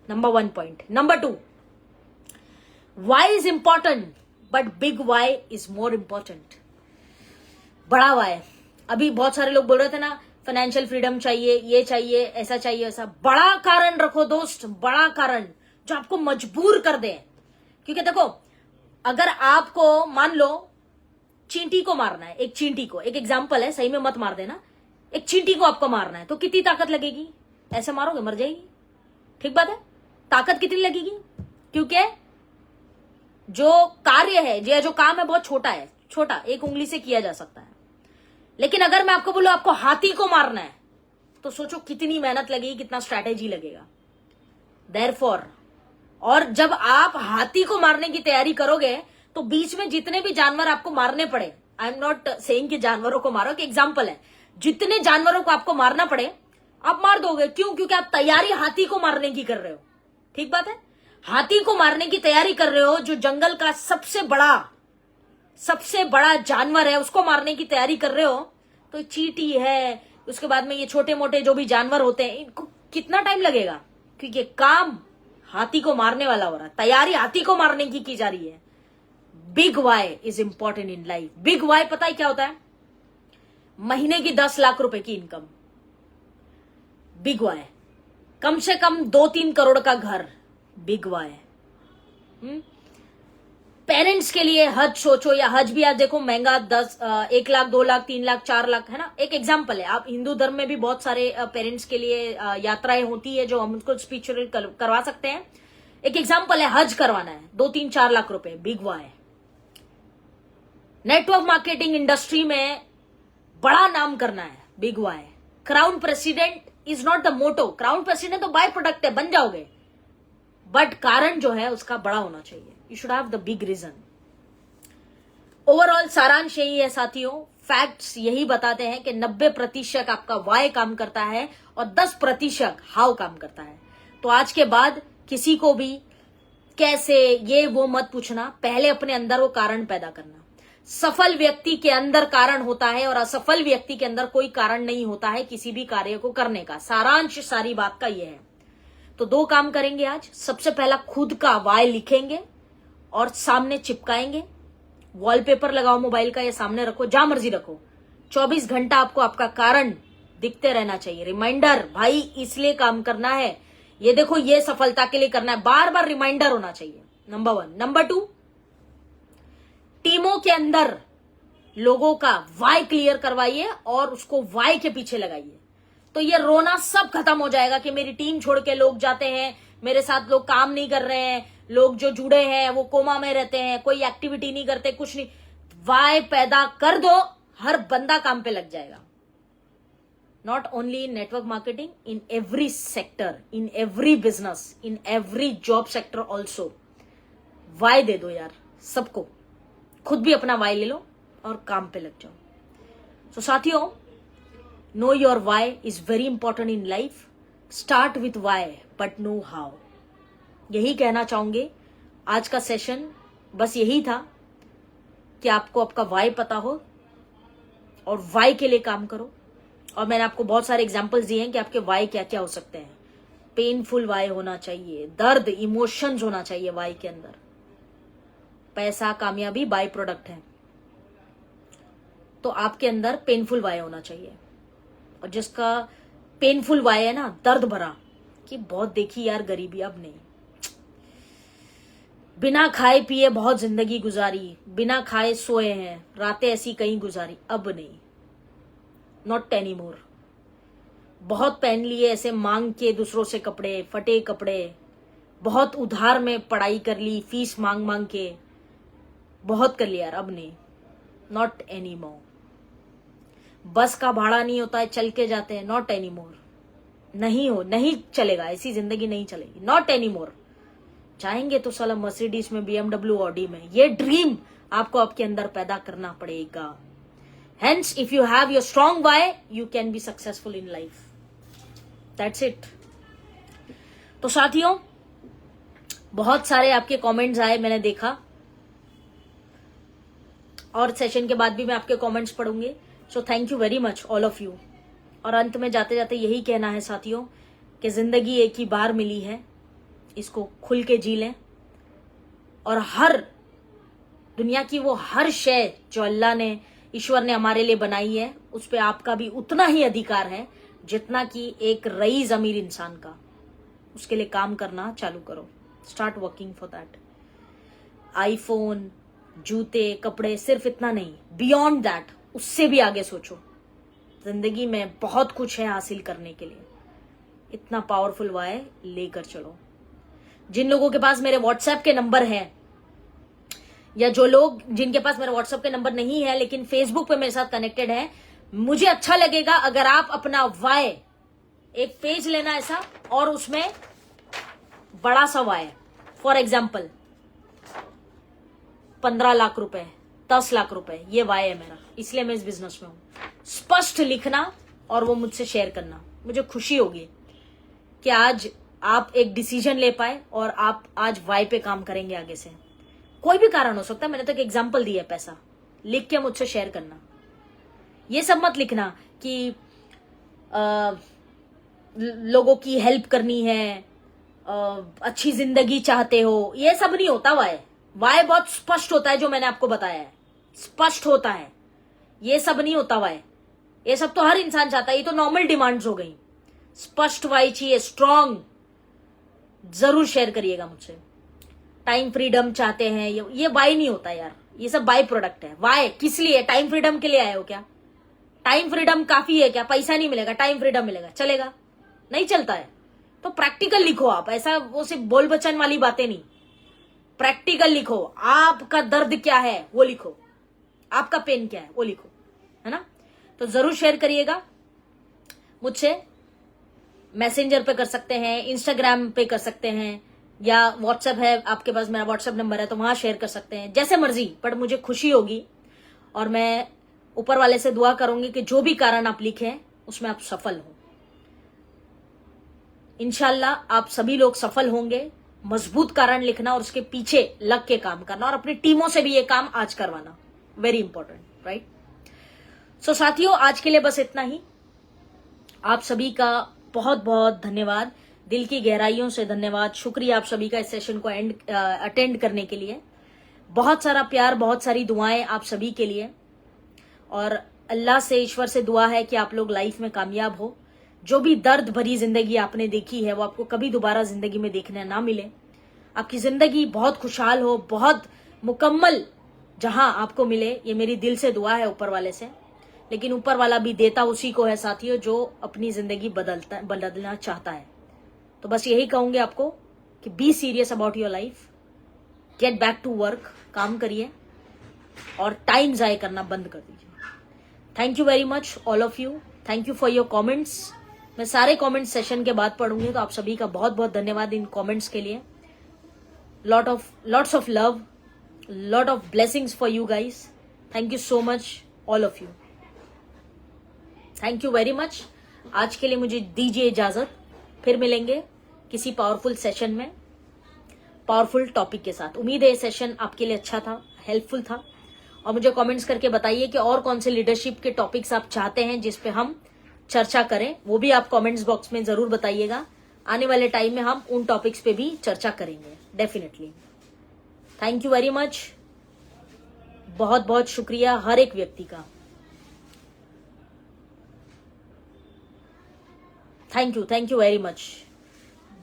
S1: Number 1 point. Number 2, why is important but big why is more important. बड़ा वाई। अभी बहुत सारे लोग बोल रहे थे ना, फाइनेंशियल फ्रीडम चाहिए, ये चाहिए, ऐसा चाहिए, ऐसा। बड़ा कारण रखो दोस्त, बड़ा कारण जो आपको मजबूर कर दे। क्योंकि देखो, अगर आपको मान लो चींटी को मारना है, एक चींटी को, एक एग्जाम्पल है, सही में मत मार देना, एक चींटी को आपको मारना है तो कितनी ताकत लगेगी? ऐसे मारोगे मर जाएगी। ठीक बात है, ताकत कितनी लगेगी? क्योंकि जो कार्य है, जो काम है बहुत छोटा है, छोटा, एक उंगली से किया जा सकता है। लेकिन अगर मैं आपको बोलूं आपको हाथी को मारना है तो सोचो कितनी मेहनत लगेगी, कितना स्ट्रैटेजी लगेगा। देयरफॉर, और जब आप हाथी को मारने की तैयारी करोगे तो बीच में जितने भी जानवर आपको मारने पड़े, आई एम नॉट सेइंग कि जानवरों को मारो, कि एग्जाम्पल है, जितने जानवरों को आपको मारना पड़े आप मार दोगे। क्यों? क्योंकि आप तैयारी हाथी को मारने की कर रहे हो। ठीक बात है, हाथी को मारने की तैयारी कर रहे हो, जो जंगल का सबसे बड़ा जानवर है उसको मारने की तैयारी कर रहे हो। तो चींटी है, उसके बाद में ये छोटे मोटे जो भी जानवर होते हैं, इनको कितना टाइम लगेगा? क्योंकि काम हाथी को मारने वाला हो रहा है, तैयारी हाथी को मारने की जा रही है। Big why is important in life. Big why पता है क्या होता है? महीने की 10 लाख रुपए की इनकम। Big Y. कम से कम 2-3 करोड़ का घर। Big Y. पेरेंट्स के लिए हज सोचो, या हज भी आज देखो महंगा, 1 लाख, 2 लाख, 3 लाख, 4 लाख, है ना। एक एग्जाम्पल है, आप हिंदू धर्म में भी बहुत सारे पेरेंट्स के लिए यात्राएं होती है जो हम उनको स्पिरिचुअल करवा सकते हैं। एक एग्जाम्पल है, हज करवाना है, 2-3-4 लाख रुपए। Big why. Network marketing industry में बड़ा नाम करना है। Big why. Crown president is not the motto. Crown president तो बाय प्रोडक्ट है, बन जाओगे, बट कारण जो है उसका बड़ा होना चाहिए। You should have the big reason. Overall सारांश यही है साथियों, फैक्ट्स यही बताते हैं कि 90% आपका वाई काम करता है और 10% हाउ काम करता है। तो आज के बाद किसी को भी कैसे ये वो मत पूछना, पहले अपने अंदर वो कारण पैदा करना। सफल व्यक्ति के अंदर कारण होता है और असफल व्यक्ति के अंदर कोई कारण नहीं होता है किसी भी कार्य को करने का। सारांश सारी बात का ये है। तो 2 काम करेंगे आज। सबसे पहला, खुद का वाई लिखेंगे और सामने चिपकाएंगे। वॉलपेपर लगाओ मोबाइल का, या सामने रखो, जहां मर्जी रखो। 24 घंटा आपको आपका कारण दिखते रहना चाहिए। रिमाइंडर, भाई इसलिए काम करना है, ये देखो ये सफलता के लिए करना है, बार बार रिमाइंडर होना चाहिए। नंबर 1। नंबर 2, टीमों के अंदर लोगों का वाई क्लियर करवाइए और उसको वाई के पीछे लगाइए। तो ये रोना सब खत्म हो जाएगा कि मेरी टीम छोड़ के लोग जाते हैं, मेरे साथ लोग काम नहीं कर रहे हैं, लोग जो जुड़े हैं वो कोमा में रहते हैं, कोई एक्टिविटी नहीं करते, कुछ नहीं। वाई पैदा कर दो, हर बंदा काम पे लग जाएगा। Not only in network marketing, in every sector, in every business, in every job sector also. Why they दो यार सबको, खुद भी अपना वाई ले लो और काम पे लग जाओ। सो साथियों, know your why is very important in life. Start with why but no how. यही कहना चाहूंगे। आज का सेशन बस यही था कि आपको आपका वाई पता हो और वाई के लिए काम करो। और मैंने आपको बहुत सारे एग्जांपल्स दिए हैं कि आपके वाई क्या क्या हो सकते हैं। पेनफुल वाई होना चाहिए, दर्द, इमोशंस होना चाहिए वाई के अंदर। पैसा, कामयाबी बाय प्रोडक्ट है, तो आपके अंदर पेनफुल वाई होना चाहिए। और जिसका पेनफुल वाई है ना, दर्द भरा, कि बहुत देखी यार गरीबी, अब नहीं। बिना खाए पिए बहुत जिंदगी गुजारी, बिना खाए सोए हैं, रातें ऐसी कहीं गुजारी, अब नहीं। Not anymore. बहुत पहन लिए ऐसे मांग के दूसरों से कपड़े, फटे कपड़े, बहुत उधार में पढ़ाई कर ली, फीस मांग मांग के बहुत कर लिया यार, अब नहीं, नॉट एनी मोर। बस का भाड़ा नहीं होता है, चल के जाते हैं, नॉट एनी मोर। नहीं चलेगा, ऐसी जिंदगी नहीं चलेगी, नॉट एनी मोर। चाहेंगे तो साला मर्सिडीज में, BMW, ऑडी में। ये ड्रीम आपको आपके अंदर पैदा करना पड़ेगा। Hence if you have your strong why, you can be successful in life. That's it. तो साथियों, बहुत सारे आपके कमेंट्स आए, मैंने देखा, और सेशन के बाद भी मैं आपके कमेंट्स पढ़ूंगी। So thank you very much all of you. और अंत में जाते जाते यही कहना है साथियों कि जिंदगी एक ही बार मिली है, इसको खुल के जी लें। और हर दुनिया की वो हर शय जो अल्लाह ने, ईश्वर ने हमारे लिए बनाई है, उस पर आपका भी उतना ही अधिकार है जितना कि एक रईस अमीर इंसान का। उसके लिए काम करना चालू करो, start working for that. IPhone, जूते, कपड़े, सिर्फ इतना नहीं, बियॉन्ड दैट, उससे भी आगे सोचो। जिंदगी में बहुत कुछ है हासिल करने के लिए, इतना पावरफुल वाई लेकर चलो। जिन लोगों के पास मेरे व्हाट्सएप के नंबर है, या जो लोग जिनके पास मेरे व्हाट्सएप के नंबर नहीं है लेकिन फेसबुक पे मेरे साथ कनेक्टेड है, मुझे अच्छा लगेगा अगर आप अपना वाई, एक पेज लेना ऐसा, और उसमें बड़ा सा वाई, फॉर एग्जाम्पल 15 लाख रुपए, 10 लाख रुपए, ये वाई है मेरा, इसलिए मैं इस बिजनेस में हूं। स्पष्ट लिखना और वो मुझसे शेयर करना। मुझे खुशी होगी कि आज आप एक डिसीजन ले पाए और आप आज वाई पे काम करेंगे आगे से। कोई भी कारण हो सकता है, मैंने तो एक एग्जाम्पल दिया है, पैसा लिख के मुझसे शेयर करना। ये सब मत लिखना कि लोगों की हेल्प करनी है, अच्छी जिंदगी चाहते हो, ये सब नहीं होता। वाई बहुत स्पष्ट होता है, जो मैंने आपको बताया है, स्पष्ट होता है। ये सब नहीं होता वाई, ये सब तो हर इंसान चाहता है, ये तो नॉर्मल डिमांड्स हो गई। स्पष्ट वाई चाहिए, स्ट्रांग। जरूर शेयर करिएगा मुझसे। टाइम फ्रीडम चाहते हैं, ये वाई नहीं होता यार, ये सब बाय प्रोडक्ट है। वाई किस लिए? टाइम फ्रीडम के लिए आए हो क्या? टाइम फ्रीडम काफी है क्या? पैसा नहीं मिलेगा, टाइम फ्रीडम मिलेगा, चलेगा? नहीं चलता है। तो प्रैक्टिकल लिखो आप, ऐसा वो सिर्फ बोल बचन वाली बातें नहीं, प्रैक्टिकल लिखो। आपका दर्द क्या है वो लिखो, आपका पेन क्या है वो लिखो, है ना? तो जरूर शेयर करिएगा मुझसे। मैसेंजर पे कर सकते हैं, इंस्टाग्राम पे कर सकते हैं, या व्हाट्सएप है आपके पास, मेरा व्हाट्सएप नंबर है तो वहां शेयर कर सकते हैं, जैसे मर्जी। पर मुझे खुशी होगी और मैं ऊपर वाले से दुआ करूंगी कि जो भी कारण आप लिखें उसमें आप सफल हो। इंशाल्लाह आप सभी लोग सफल होंगे। मजबूत कारण लिखना और उसके पीछे लग के काम करना, और अपनी टीमों से भी ये काम आज करवाना, वेरी इंपॉर्टेंट, राइट? सो साथियों, आज के लिए बस इतना ही। आप सभी का बहुत बहुत धन्यवाद, दिल की गहराइयों से धन्यवाद, शुक्रिया आप सभी का इस सेशन को अटेंड करने के लिए। बहुत सारा प्यार, बहुत सारी दुआएं आप सभी के लिए, और अल्लाह से, ईश्वर से दुआ है कि आप लोग लाइफ में कामयाब हो। जो भी दर्द भरी जिंदगी आपने देखी है वो आपको कभी दोबारा जिंदगी में देखने ना मिले। आपकी जिंदगी बहुत खुशहाल हो, बहुत मुकम्मल जहां आपको मिले, ये मेरी दिल से दुआ है ऊपर वाले से। लेकिन ऊपर वाला भी देता उसी को है साथियों, जो अपनी जिंदगी बदलना चाहता है। तो बस यही कहूंगे आपको कि be serious about your life, get back to work, काम करिए और टाइम जाया करना बंद कर दीजिए। Thank you very much all of you, thank you for your comments. मैं सारे कमेंट्स सेशन के बाद पढ़ूंगी, तो आप सभी का बहुत बहुत धन्यवाद इन कमेंट्स के लिए। Lots of love, lot of blessings for you guys. Thank you so much all of you, thank you very much. आज के लिए मुझे दीजिए इजाजत, फिर मिलेंगे किसी पावरफुल सेशन में, पावरफुल टॉपिक के साथ। उम्मीद है ये सेशन आपके लिए अच्छा था, हेल्पफुल था। और मुझे कमेंट्स करके बताइए कि और कौन से लीडरशिप के टॉपिक्स आप चाहते हैं जिस पे हम चर्चा करें, वो भी आप कमेंट्स बॉक्स में जरूर बताइएगा। आने वाले टाइम में हम उन टॉपिक्स पे भी चर्चा करेंगे definitely. Thank you very much, बहुत बहुत शुक्रिया हर एक व्यक्ति का। Thank you very much.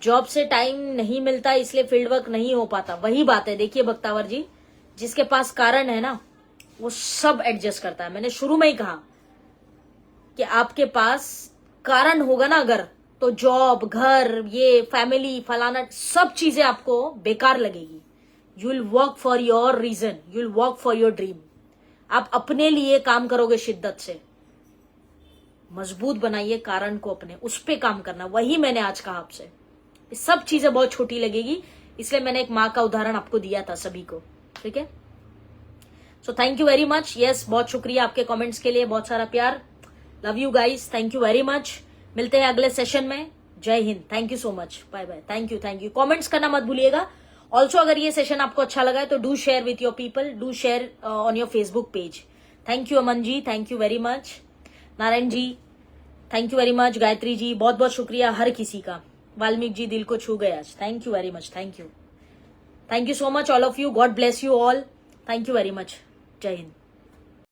S1: Job से टाइम नहीं मिलता इसलिए फील्ड वर्क नहीं हो पाता, वही बात है। देखिए बख्तावर जी, जिसके पास कारण है ना, वो सब एडजस्ट करता है। मैंने शुरू में ही कहा कि आपके पास कारण होगा ना अगर, तो जॉब, घर, ये फैमिली, फलाना सब चीजें आपको बेकार लगेगी. You will work for your reason, you will work for your dream. आप अपने लिए काम करोगे शिद्दत से. मजबूत बनाइए कारण को अपने, उस पे काम करना. वही मैंने आज कहा आपसे. ये सब चीजें बहुत छोटी लगेगी, इसलिए मैंने एक माँ का उदाहरण आपको दिया था सभी को. ठीक है. So thank you very much. Yes, बहुत शुक्रिया आपके कमेंट्स के लिए, बहुत सारा प्यार. Love you guys, thank you very much. मिलते हैं अगले सेशन में. Jai Hind. Thank you so much. Bye bye. Thank you. Comments करना मत भूलिएगा. ऑल्सो अगर ये सेशन आपको अच्छा लगा है तो do share with your people, do share on your Facebook page. Thank you Aman ji, thank you very much. Narayan ji, thank you very much. Gayatri ji, बहुत बहुत शुक्रिया हर किसी का. वाल्मीकि जी, दिल को छू गए आज. Thank you very much. Thank you so much all of you. God bless you all. Thank you very much. जय हिंद.